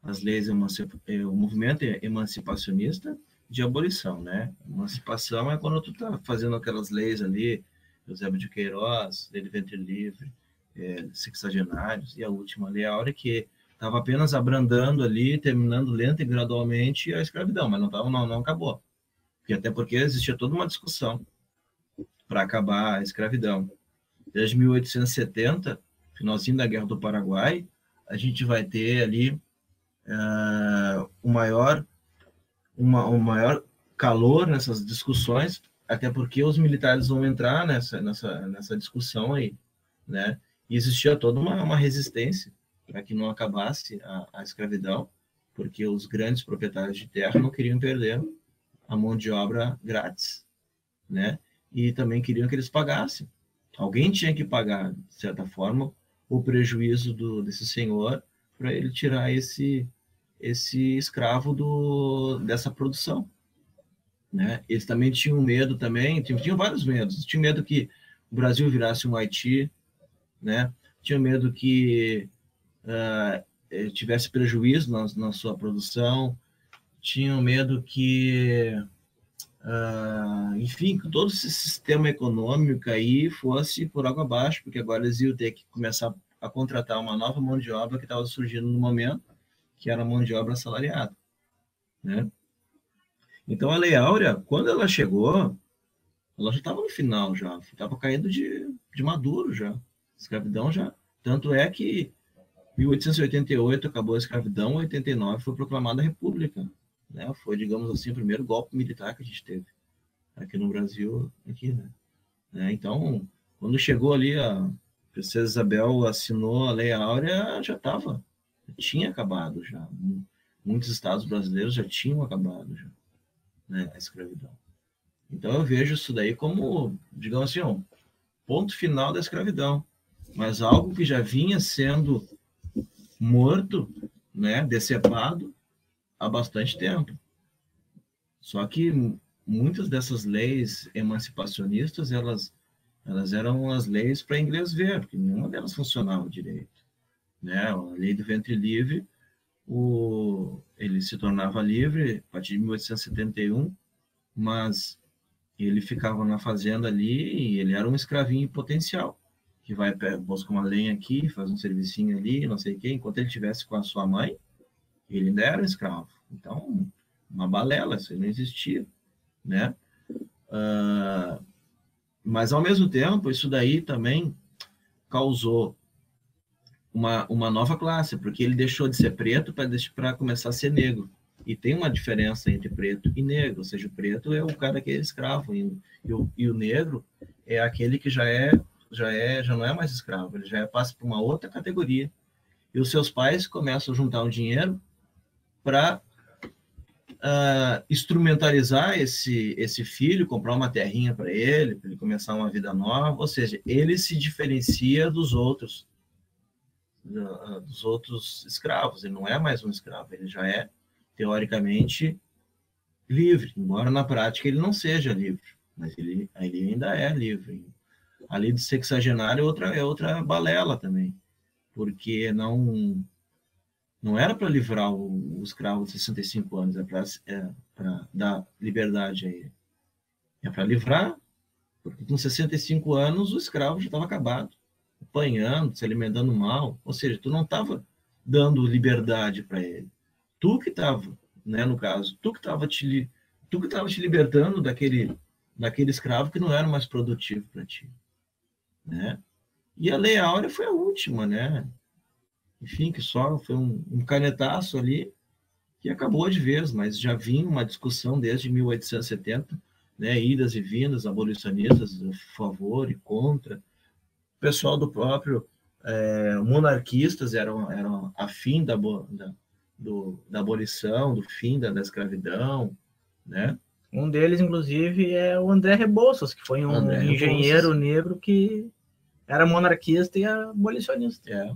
as leis, o movimento emancipacionista de abolição, né? Emancipação é quando tu tá fazendo aquelas leis ali, Eusébio de Queiroz, lei do ventre livre, sexagenários, e a última Lei Áurea, que estava apenas abrandando ali, terminando lenta e gradualmente a escravidão, mas não acabou. Até porque existia toda uma discussão para acabar a escravidão. Desde 1870, finalzinho da Guerra do Paraguai, a gente vai ter ali o maior calor nessas discussões, até porque os militares vão entrar nessa discussão aí, né? E existia toda uma resistência para que não acabasse a escravidão, porque os grandes proprietários de terra não queriam perder a mão de obra grátis, né? E também queriam que eles pagassem. Alguém tinha que pagar, de certa forma, o prejuízo desse senhor para ele tirar esse escravo dessa produção, né? Eles também tinham medo tinham vários medos. Tinham medo que o Brasil virasse um Haiti, né? Tinham medo que tivesse prejuízo na sua produção, tinham medo que, enfim, que todo esse sistema econômico aí fosse por água abaixo, porque agora eles iam ter que começar a contratar uma nova mão de obra que estava surgindo no momento, que era a mão de obra assalariada, né? Então, a Lei Áurea, quando ela chegou, ela já estava no final, já estava caindo de maduro já, a escravidão já. Tanto é que em 1888 acabou a escravidão, em 89 foi proclamada a República, né? Foi, digamos assim, o primeiro golpe militar que a gente teve aqui no Brasil, né? Então, quando chegou ali, a Princesa Isabel assinou a Lei Áurea, já tinha acabado já. Muitos estados brasileiros já tinham acabado já, né, a escravidão. Então eu vejo isso daí como, digamos assim, um ponto final da escravidão, mas algo que já vinha sendo morto, né, decepado há bastante tempo. Só que muitas dessas leis emancipacionistas, elas eram as leis para inglês ver, porque nenhuma delas funcionava direito, né? A lei do ventre livre, ele se tornava livre a partir de 1871, mas ele ficava na fazenda ali e ele era um escravinho em potencial, que vai buscar uma lenha aqui, faz um servicinho ali, não sei o quê, enquanto ele estivesse com a sua mãe, ele ainda era um escravo. Então, uma balela, isso não existia, né? Mas, ao mesmo tempo, isso daí também causou uma nova classe, porque ele deixou de ser preto para começar a ser negro. E tem uma diferença entre preto e negro, ou seja, o preto é o cara que é escravo, e o negro é aquele que já não é mais escravo, ele já passa por uma outra categoria. E os seus pais começam a juntar um dinheiro para instrumentalizar esse filho, comprar uma terrinha para ele começar uma vida nova, ou seja, ele se diferencia dos outros escravos, ele não é mais um escravo, ele já é teoricamente livre, embora na prática ele não seja livre, mas ele ainda é livre. A lei do sexagenário é outra balela também, porque não era para livrar o escravo de 65 anos, é para dar liberdade a ele. É para livrar, porque com 65 anos o escravo já estava acabado, apanhando, se alimentando mal, ou seja, tu não estava dando liberdade para ele. Tu que estava, né, no caso, tu que estava te libertando daquele escravo que não era mais produtivo para ti, né? E a Lei Áurea foi a última, né? Enfim, que só foi um canetaço ali que acabou de vez, mas já vinha uma discussão desde 1870, né? Idas e vindas, abolicionistas a favor e contra. O pessoal do próprio monarquistas eram afim da abolição, do fim da escravidão, né? Um deles, inclusive, é o André Rebouças, que foi um engenheiro negro que era monarquista e abolicionista. É.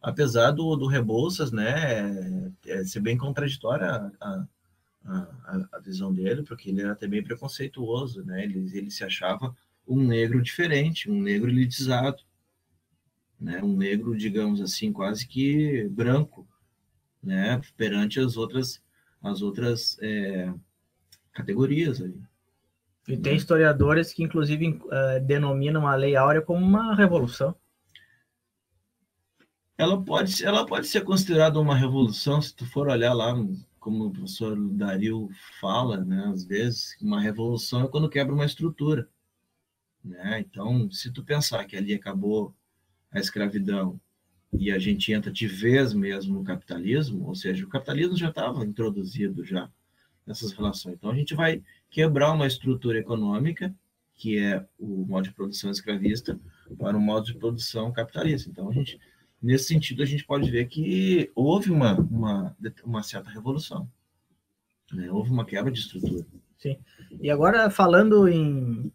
Apesar do Rebouças, né, ser bem contraditória a visão dele, porque ele era até bem preconceituoso, né? Ele se achava um negro diferente, um negro elitizado, né? Um negro, digamos assim, quase que branco, né? Perante as outras categorias ali. E tem historiadores que, inclusive, denominam a Lei Áurea como uma revolução. Ela pode ser considerada uma revolução, se tu for olhar lá, como o professor Dario fala, né, às vezes, uma revolução é quando quebra uma estrutura, né? Então, se tu pensar que ali acabou a escravidão e a gente entra de vez mesmo no capitalismo, ou seja, o capitalismo já estava introduzido já nessas relações. Então, a gente vai quebrar uma estrutura econômica, que é o modo de produção escravista, para um modo de produção capitalista. Então, nesse sentido, a gente pode ver que houve uma certa revolução, né? Houve uma quebra de estrutura. Sim. E agora, falando em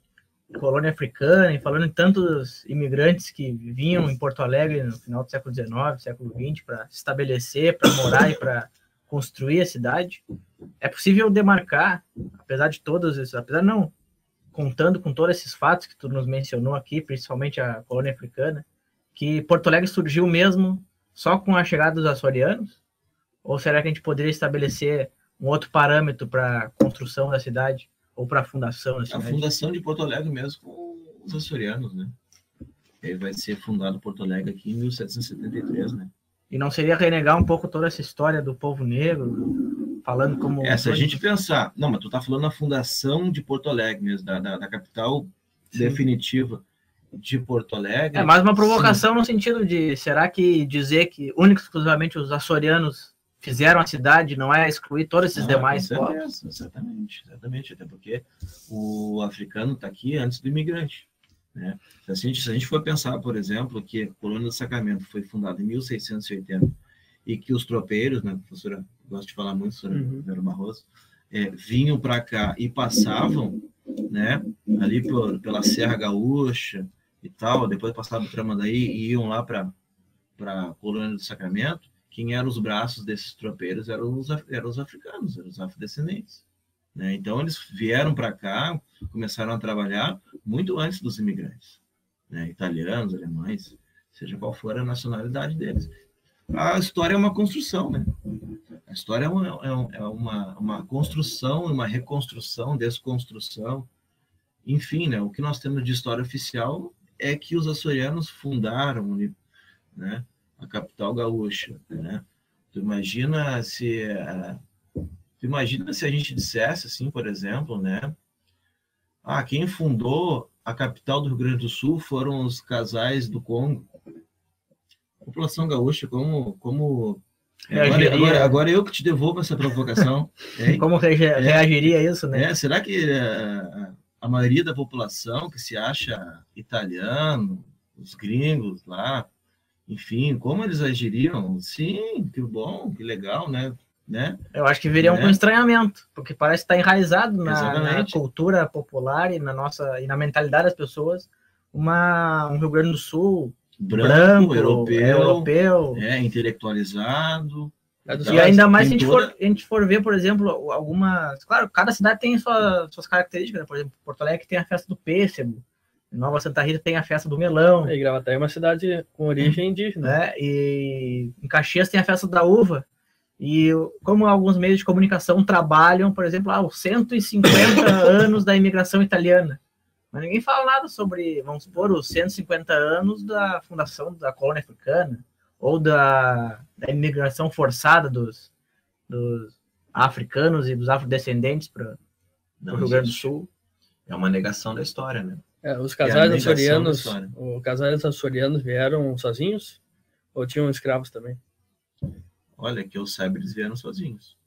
colônia africana e falando em tantos imigrantes que vinham em Porto Alegre no final do século XIX, século XX, para se estabelecer, para morar e para construir a cidade, é possível demarcar, contando com todos esses fatos que tu nos mencionou aqui, principalmente a colônia africana, que Porto Alegre surgiu mesmo só com a chegada dos açorianos? Ou será que a gente poderia estabelecer um outro parâmetro para a construção da cidade ou para a fundação da cidade? A fundação de Porto Alegre mesmo com os açorianos, né? Aí vai ser fundado Porto Alegre aqui em 1773, né? E não seria renegar um pouco toda essa história do povo negro, falando como... Se a gente pensar... Não, mas tu tá falando na fundação de Porto Alegre mesmo, da capital definitiva de Porto Alegre. É mais uma provocação no sentido de, será que dizer que única e exclusivamente os açorianos fizeram a cidade não é excluir todos esses demais povos? Exatamente, até porque o africano está aqui antes do imigrante, né? Se a gente for pensar, por exemplo, que a Colônia do Sacramento foi fundada em 1680 e que os tropeiros, né, professora, gosto de falar muito sobre Vera Barroso, vinham para cá e passavam, né, ali pela Serra Gaúcha e tal, depois passavam o Tramandaí e iam lá para a Colônia do Sacramento. Quem eram os braços desses tropeiros eram os africanos, eram os afrodescendentes, né? Então, eles vieram para cá, começaram a trabalhar muito antes dos imigrantes, né? Italianos, alemães, seja qual for a nacionalidade deles. A história é uma construção, né? A história é uma construção, uma reconstrução, desconstrução, enfim, né? O que nós temos de história oficial é que os açorianos fundaram, né, a capital gaúcha, né? Tu imagina se a gente dissesse assim, por exemplo, né? Quem fundou a capital do Rio Grande do Sul foram os casais do Congo. A população gaúcha, como agora eu que te devolvo essa provocação. Como reagiria isso, né? Será que a maioria da população que se acha italiano, os gringos lá, enfim, como eles agiriam? Sim, que bom, que legal, né? Eu acho que viriam com estranhamento, porque parece estar enraizado na cultura popular e na mentalidade das pessoas um Rio Grande do Sul branco, europeu, intelectualizado, E ainda mais se a gente for ver, por exemplo, algumas... Claro, cada cidade tem suas características, né? Por exemplo, Porto Alegre tem a festa do pêssego, Nova Santa Rita tem a festa do melão. E Gravataí é uma cidade com origem indígena. E em Caxias tem a festa da uva. E como alguns meios de comunicação trabalham, por exemplo, os 150 anos da imigração italiana. Mas ninguém fala nada sobre, vamos supor, os 150 anos da fundação da colônia africana, ou da imigração forçada dos africanos e dos afrodescendentes para o Rio Grande do Sul. É uma negação da história, né? Os casais açorianos vieram sozinhos ou tinham escravos também? Olha, que eu saiba, eles vieram sozinhos.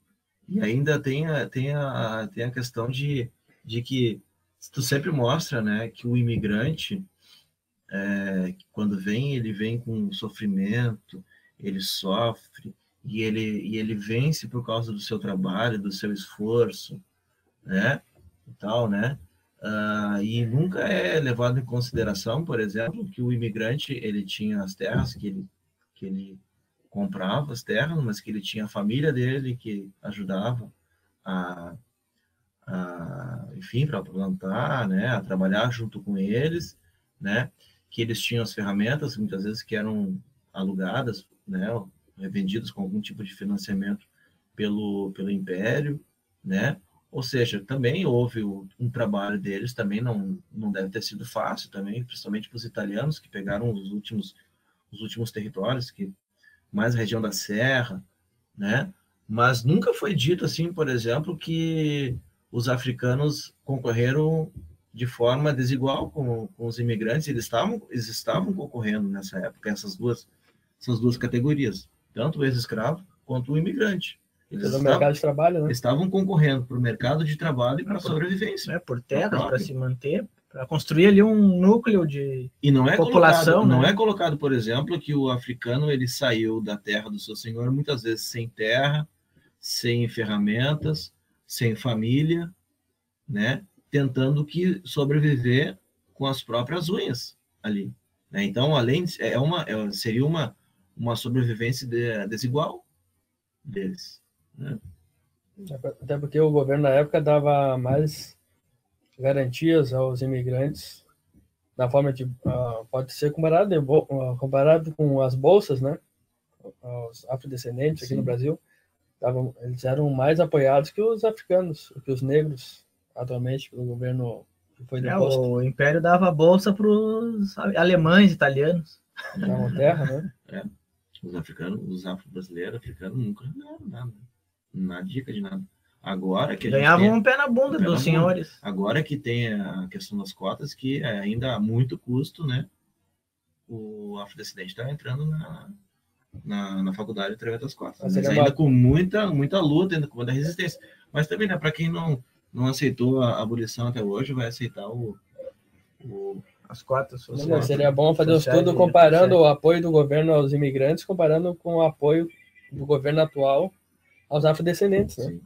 E ainda tem a questão de que tu sempre mostra, né, que o imigrante, quando vem, ele vem com sofrimento, ele sofre, e ele vence por causa do seu trabalho, do seu esforço, né, e tal, né? E nunca é levado em consideração, por exemplo, que o imigrante, ele tinha as terras que ele comprava as terras, mas que ele tinha a família dele que ajudava enfim, para plantar, né, a trabalhar junto com eles, né, que eles tinham as ferramentas, muitas vezes que eram alugadas, né, vendidas com algum tipo de financiamento pelo Império, né, ou seja, também houve um trabalho deles, também não deve ter sido fácil também, principalmente para os italianos que pegaram os últimos territórios, que mais a região da Serra, né? Mas nunca foi dito assim, por exemplo, que os africanos concorreram de forma desigual com os imigrantes. Eles estavam concorrendo nessa época, essas duas categorias, tanto o ex-escravo quanto o imigrante. Eles mercado de trabalho, né? Estavam concorrendo para o mercado de trabalho e para a sobrevivência. Por terras, para se manter, para construir ali um núcleo de população. Não é colocado, por exemplo, que o africano ele saiu da terra do seu senhor muitas vezes sem terra, sem ferramentas, sem família, né? Tentando sobreviver com as próprias unhas ali. Né? Então, seria uma sobrevivência desigual deles. Né? Até porque o governo na época dava mais garantias aos imigrantes na forma de pode ser comparado com as bolsas, né? Os afrodescendentes aqui no Brasil eles eram mais apoiados que os africanos, que os negros atualmente pelo governo que foi deposto. O Império dava bolsa para os alemães, italianos. Davam terra, né? Os africanos, os afro-brasileiros, africanos nunca ganharam nada. Nada dica de nada. Agora que ganhavam um pé na bunda dos senhores. Agora que tem a questão das cotas, que ainda há muito custo, né? O afrodescendente está entrando na faculdade através das cotas. Mas ainda com muita luta, ainda com muita resistência. Mas também, né, para quem não aceitou a abolição até hoje, vai aceitar as cotas. Seria bom fazer um estudo comparando o apoio do governo aos imigrantes, comparando com o apoio do governo atual aos afrodescendentes, né? Sim.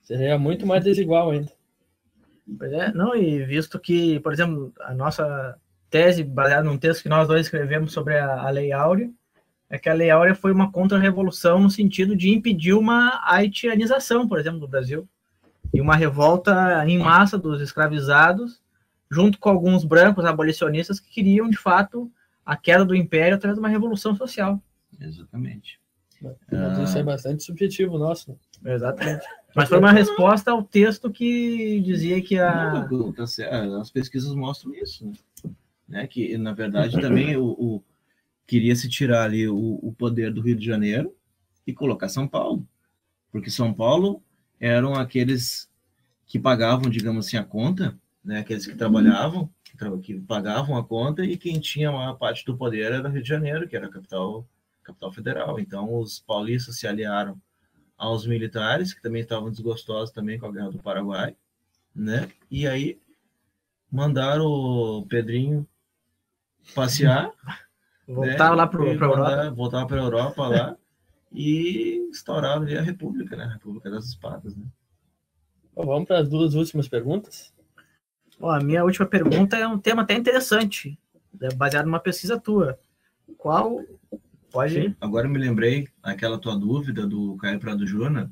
Seria muito mais desigual ainda. Pois é, e visto que, por exemplo, a nossa tese, baseada num texto que nós dois escrevemos sobre a Lei Áurea, é que a Lei Áurea foi uma contra-revolução no sentido de impedir uma haitianização, por exemplo, do Brasil, e uma revolta em massa dos escravizados, junto com alguns brancos abolicionistas que queriam, de fato, a queda do Império através de uma revolução social. Exatamente. Mas isso é bastante subjetivo, nosso. Exatamente. Mas foi uma resposta ao texto que dizia que as pesquisas mostram isso, né? Que, na verdade, também queria se tirar ali o poder do Rio de Janeiro e colocar São Paulo. Porque São Paulo eram aqueles que pagavam, digamos assim, a conta, né? Aqueles que trabalhavam, que pagavam a conta, e quem tinha a maior parte do poder era o Rio de Janeiro, que era a capital federal. Então, os paulistas se aliaram aos militares, que também estavam desgostosos também com a Guerra do Paraguai, né? E aí mandaram o Pedrinho passear, voltava lá para Europa. Voltava para a Europa lá e instauraram ali a República, né? A República das Espadas, né? Bom, vamos para as duas últimas perguntas. A minha última pergunta é um tema até interessante, baseado numa pesquisa tua. Qual Pode ir. Agora eu me lembrei, aquela tua dúvida do Caio Prado Júnior,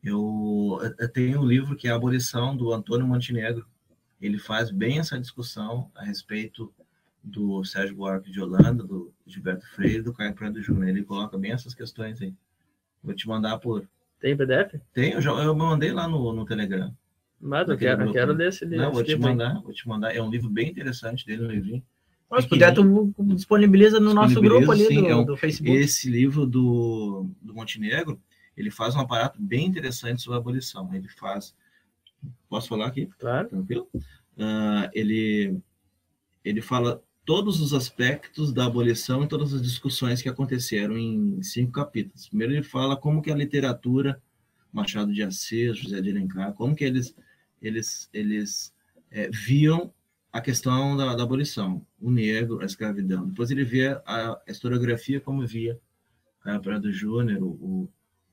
eu tenho um livro que é a Abolição, do Antônio Montenegro. Ele faz bem essa discussão a respeito do Sérgio Buarque de Holanda, do Gilberto Freire e do Caio Prado Júnior. Ele coloca bem essas questões aí. Vou te mandar por... Tem PDF? Tem, eu mandei lá no Telegram. Mas eu quero ler esse livro. Não, vou te mandar. É um livro bem interessante dele, no livrinho. Se puder, tu disponibiliza no nosso grupo ali do Facebook. Esse livro do Montenegro, ele faz um aparato bem interessante sobre a abolição. Ele faz... Posso falar aqui? Claro. Tranquilo? Ele fala todos os aspectos da abolição e todas as discussões que aconteceram em 5 capítulos. Primeiro ele fala como que a literatura, Machado de Assis, José de Alencar, como que eles viam a questão da abolição, o negro, a escravidão. Depois ele vê a historiografia como via Caio Prado Júnior,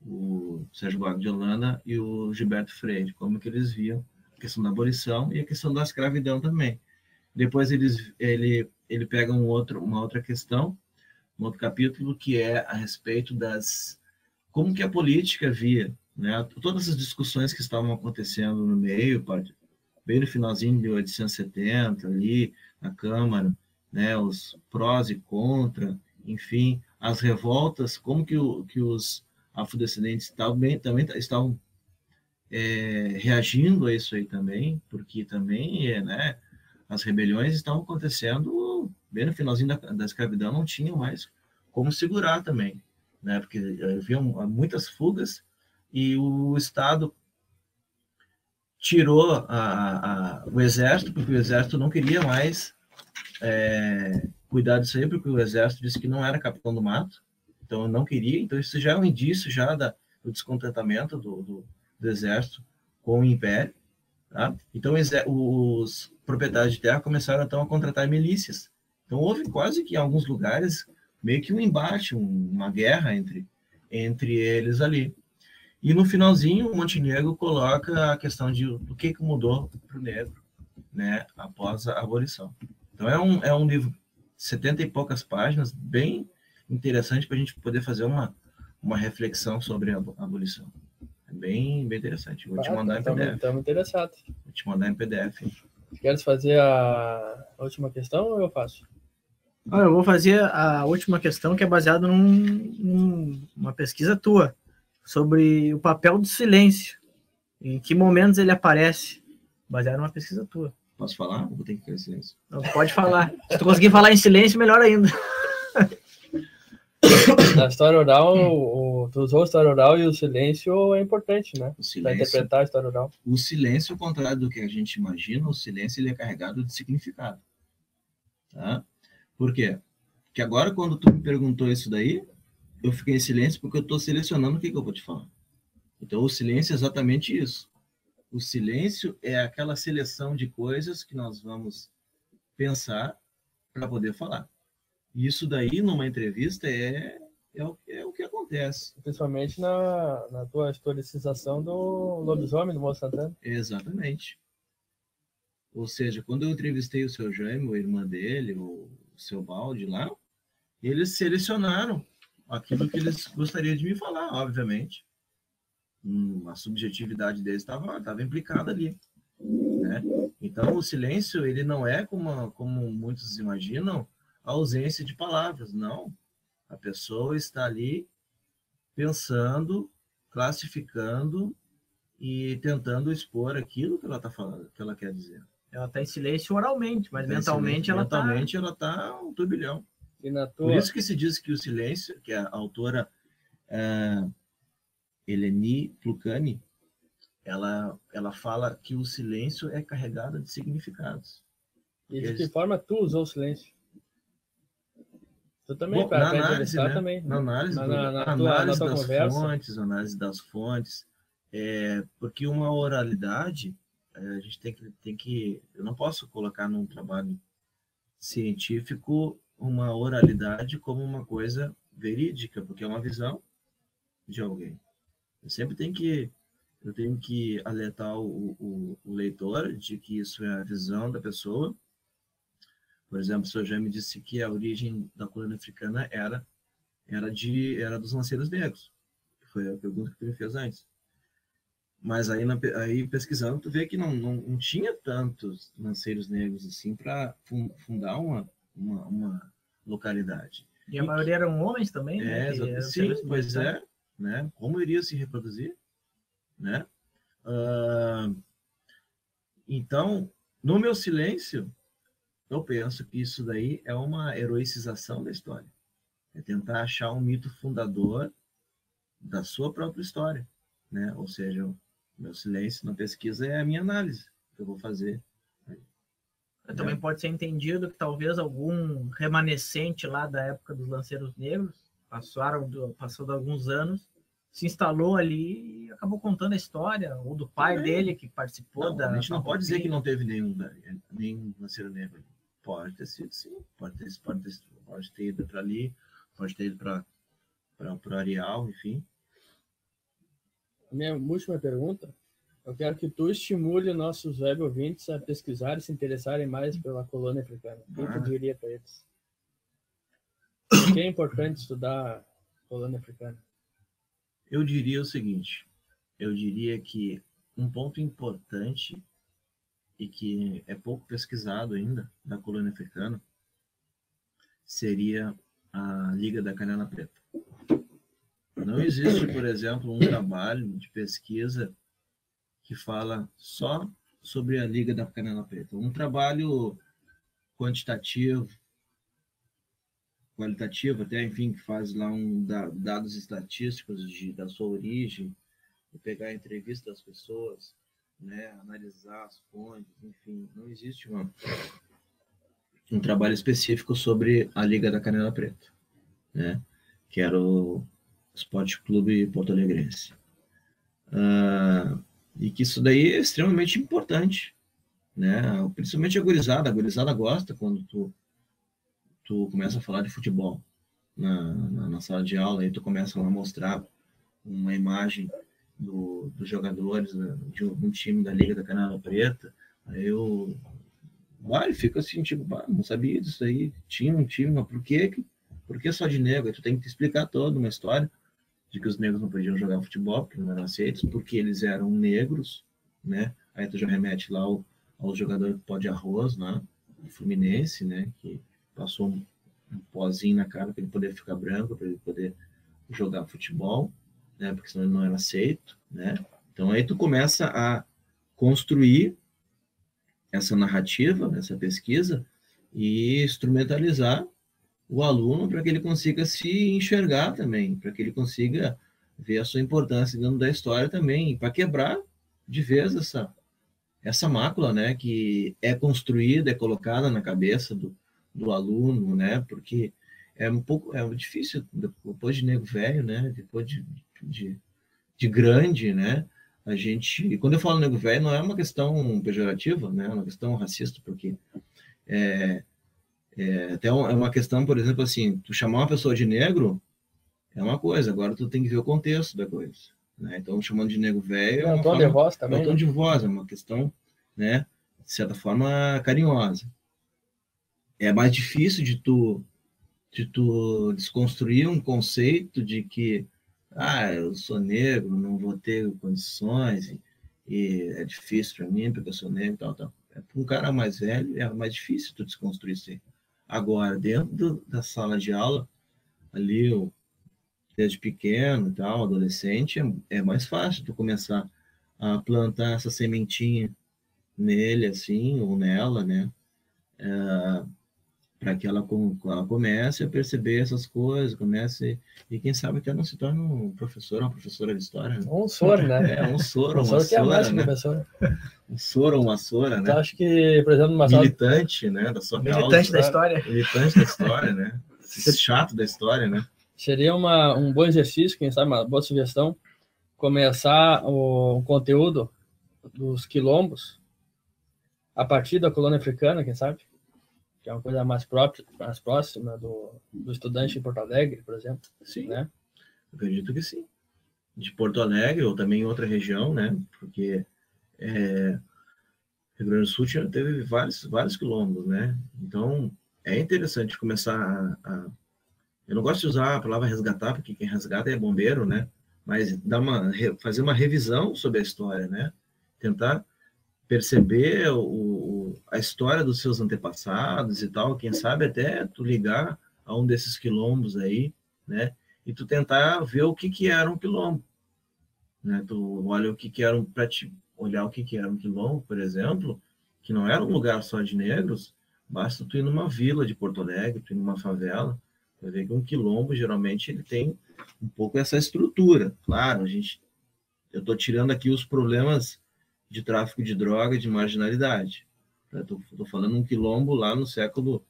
o Sérgio Buarque de Holanda e o Gilberto Freire, como que eles viam a questão da abolição e a questão da escravidão também. Depois ele pega uma outra questão, um outro capítulo, que é a respeito como que a política via, né, todas as discussões que estavam acontecendo no meio, bem no finalzinho de 1870, ali na Câmara, né, os prós e contra, enfim, as revoltas, como que os afrodescendentes também estavam reagindo a isso aí também, porque também, né, as rebeliões estavam acontecendo bem no finalzinho da escravidão, não tinham mais como segurar também, né, porque haviam muitas fugas e o Estado tirou o exército, porque o exército não queria mais cuidar disso aí, porque o exército disse que não era capitão do mato, então não queria. Então isso já é um indício já do descontentamento do exército com o império, tá? Então os proprietários de terra começaram então a contratar milícias. Então houve quase que em alguns lugares meio que um embate, uma guerra entre eles ali. E no finalzinho, o Montenegro coloca a questão do que mudou para o negro, né, após a abolição. Então é um livro de 70 e poucas páginas, bem interessante para a gente poder fazer uma reflexão sobre a abolição. É bem interessante. Vou te mandar em PDF. Estamos interessados. Vou te mandar em PDF. Queres fazer a última questão ou eu faço? Eu vou fazer a última questão, que é baseada numa pesquisa tua, sobre o papel do silêncio. Em que momentos ele aparece, baseado numa pesquisa tua. Posso falar? Ou vou ter que ficar em silêncio? Não, pode falar. Se tu conseguir falar em silêncio, melhor ainda. Na história oral, tu usou a história oral e o silêncio é importante, né? Para interpretar a história oral. O silêncio, ao contrário do que a gente imagina, o silêncio ele é carregado de significado. Tá? Por quê? Porque agora, quando tu me perguntou isso daí, eu fiquei em silêncio porque eu estou selecionando o que eu vou te falar. Então, o silêncio é exatamente isso. O silêncio é aquela seleção de coisas que nós vamos pensar para poder falar. E isso daí, numa entrevista, é o que acontece. Principalmente na tua historicização do lobisomem do Moço Santana. Exatamente. Ou seja, quando eu entrevistei o seu Jaime, a irmã dele, o seu Balde lá, eles selecionaram aquilo que eles gostariam de me falar, obviamente. A subjetividade deles estava implicada ali, né? Então, o silêncio, ele não é como muitos imaginam, a ausência de palavras. Não. A pessoa está ali pensando, classificando e tentando expor aquilo que ela está falando, que ela quer dizer. Ela está em silêncio oralmente, mas mentalmente ela está um turbilhão. Por isso que se diz que o silêncio, que a autora Eleni Plucani, ela fala que o silêncio é carregado de significados. E de que forma tu usou o silêncio? Tu também, na análise, né? Também. Na análise, na tua das conversa. fontes, análise das fontes. Porque uma oralidade, a gente tem que... Eu não posso colocar num trabalho científico uma oralidade como uma coisa verídica, porque é uma visão de alguém. Eu tenho que alertar o leitor de que isso é a visão da pessoa. Por exemplo, o senhor já me disse que a origem da colônia africana era era dos lanceiros negros. Foi a pergunta que tu me fez antes. Mas aí pesquisando, tu vê que não tinha tantos lanceiros negros assim para fundar uma localidade. E a maioria eram homens também, né? Sim, pois é, né? Como iria se reproduzir, né? Então, no meu silêncio, eu penso que isso daí é uma heroicização da história. É tentar achar um mito fundador da sua própria história, né? Ou seja, o meu silêncio na pesquisa é a minha análise que eu vou fazer. Também pode ser entendido que talvez algum remanescente lá da época dos lanceiros negros, passou de alguns anos, se instalou ali e acabou contando a história, ou do pai dele que participou A gente não pode dizer que não teve nenhum lanceiro negro ali. Pode ter sido, sim. Pode ter ido para ali, pode ter ido para o Areal, enfim. A minha última pergunta, eu quero que tu estimule nossos web ouvintes a pesquisar e se interessarem mais pela colônia africana. O que tu diria para eles? Por que é importante estudar a colônia africana? Eu diria o seguinte, eu diria que um ponto importante e que é pouco pesquisado ainda da colônia africana seria a Liga da Canela Preta. Não existe, por exemplo, um trabalho de pesquisa que fala só sobre a Liga da Canela Preta. Um trabalho quantitativo, qualitativo até, enfim, que faz lá dados estatísticos da sua origem, de pegar a entrevista das pessoas, né, analisar as fontes, enfim, não existe um trabalho específico sobre a Liga da Canela Preta, né, que era o Esporte Clube Porto Alegrense. E que isso daí é extremamente importante, né, principalmente a gurizada gosta quando tu começa a falar de futebol na sala de aula, e tu começa a mostrar uma imagem dos jogadores de um time da Liga da Canela Preta, aí eu fico assim, tipo, não sabia disso aí, tinha um time, mas por que só de negro? Aí tu tem que te explicar toda uma história de que os negros não podiam jogar futebol, porque não eram aceitos, porque eles eram negros, né? Aí tu já remete lá ao jogador pó de arroz, né? O Fluminense, né? Que passou um pozinho na cara para ele poder ficar branco, para ele poder jogar futebol, né? Porque senão ele não era aceito, né? Então aí tu começa a construir essa narrativa, essa pesquisa e instrumentalizar o aluno para que ele consiga se enxergar também, para que ele consiga ver a sua importância dentro da história também, para quebrar de vez essa mácula, né, que é construída, é colocada na cabeça do aluno, né, porque é difícil, depois de nego velho, né, depois de grande, né, quando eu falo nego velho, não é uma questão pejorativa, né, é uma questão racista, porque até é uma questão, por exemplo, assim, tu chamar uma pessoa de negro é uma coisa, agora tu tem que ver o contexto da coisa, né? Então, chamando de negro velho é um tom de voz também, é um tom de voz, é uma questão, né, de certa forma, carinhosa. É mais difícil de tu desconstruir um conceito de que eu sou negro, não vou ter condições, e é difícil para mim, porque eu sou negro, tal. Para um cara mais velho, é mais difícil tu desconstruir isso aí. Agora, dentro da sala de aula, ali, desde pequeno e tal, adolescente, é mais fácil tu começar a plantar essa sementinha nele, assim, ou nela, né? Para que ela comece a perceber essas coisas, e quem sabe até não se torne um professor, uma professora de história. Né? Um soro, né? Um soro, uma sora, né? Professor. Um soro, uma sora, né? Então, acho que, por exemplo, uma militante, né, da sua militante causa, da história. Militante da história, né? Ser chato da história, né? Seria um bom exercício, quem sabe, uma boa sugestão, começar o conteúdo dos quilombos a partir da colônia africana, quem sabe? Que é uma coisa mais próxima do estudante de Porto Alegre, por exemplo. Sim, né? Acredito que sim. De Porto Alegre ou também em outra região, né? Porque Rio Grande do Sul teve vários quilombos, né? Então, é interessante começar Eu não gosto de usar a palavra resgatar, porque quem resgata é bombeiro, né? Mas fazer uma revisão sobre a história, né? Tentar perceber a história dos seus antepassados e tal, quem sabe até tu ligar a um desses quilombos aí, né? E tu tentar ver o que era um quilombo, né? Tu olha o que era para te olhar o que era um quilombo, por exemplo, que não era um lugar só de negros, basta tu ir numa vila de Porto Alegre, tu ir numa favela, tu vai ver que um quilombo geralmente ele tem um pouco essa estrutura. Claro, eu estou tirando aqui os problemas de tráfico de droga, de marginalidade. Estou falando um quilombo lá no século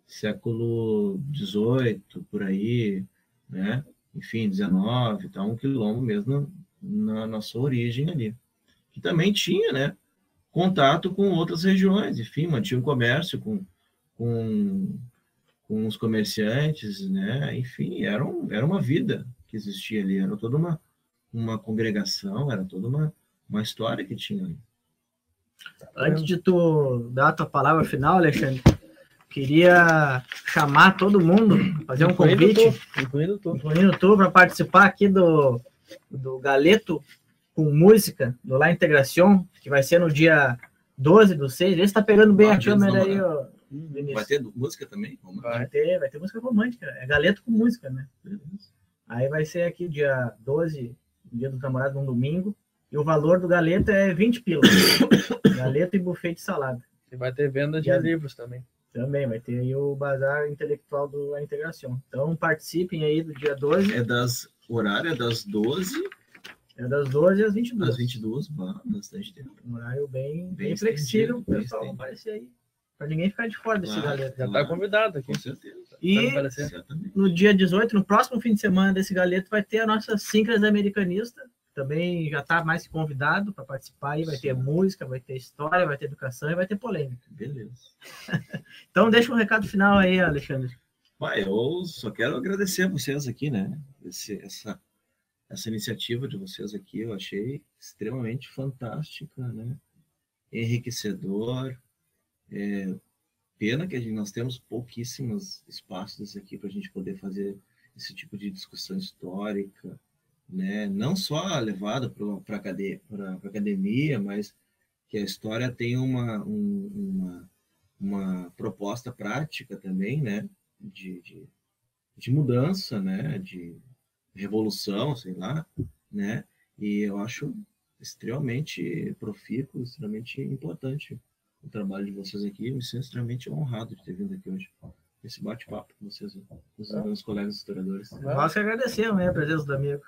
XVIII, por aí, né? Enfim, XIX, tá? Um quilombo mesmo na sua origem ali. Que também tinha, né? Contato com outras regiões, enfim, mantinha um comércio com os comerciantes, né? Enfim, era uma vida que existia ali, era toda uma congregação, era toda uma história que tinha ali. Antes de tu dar a tua palavra final, Alexandre, queria chamar todo mundo, fazer um convite, incluindo tu, para participar aqui do Galeto com música, do La Integración, que vai ser no dia 12/6. Vê se tá pegando bem a câmera aí, ó. Vai ter música também? Vai ter música romântica, é Galeto com música, né? Aí vai ser aqui dia 12, dia dos namorados, um domingo, e o valor do galeto é 20 pila. Galeto e buffet de salada. E vai ter venda de livros também. Também, vai ter aí o bazar intelectual da integração. Então participem aí do dia 12. Horário é das 12... É das 12 às 22. Às 22, bastante tempo. Um horário bem flexível, pessoal. Vamos aparecer aí. Para ninguém ficar de fora desse galeto. Já está convidado aqui. Com certeza. E no dia 18, no próximo fim de semana desse galeto, vai ter a nossa Síncrase Americanista. Também já está mais que convidado para participar aí. Vai ter música, vai ter história, vai ter educação e vai ter polêmica. Beleza. Então deixa um recado final aí, Alexandre. Eu só quero agradecer a vocês aqui, né? Essa iniciativa de vocês aqui eu achei extremamente fantástica, né? Enriquecedor. Pena que nós temos pouquíssimos espaços aqui para a gente poder fazer esse tipo de discussão histórica, né? Não só levada para a academia, mas que a história tem uma proposta prática também, né? De mudança, né? De revolução, sei lá, né? E eu acho extremamente profícuo, extremamente importante o trabalho de vocês aqui. Eu me sinto extremamente honrado de ter vindo aqui hoje. Esse bate-papo com vocês, os meus colegas historiadores. Nós que agradecemos a presença do amigo.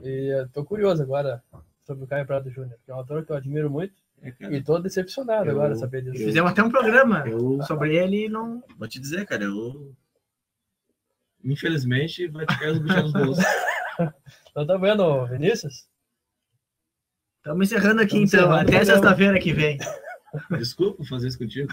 E estou curioso agora sobre o Caio Prado Júnior, que é um autor que eu admiro muito. E estou decepcionado agora saber disso. Fizemos até um programa sobre ele e não... Vou te dizer, cara, infelizmente vai ficar os bichos nos bolsos. Então tá vendo, Vinícius? Estamos encerrando aqui então. Até sexta-feira que vem. Desculpa fazer isso contigo.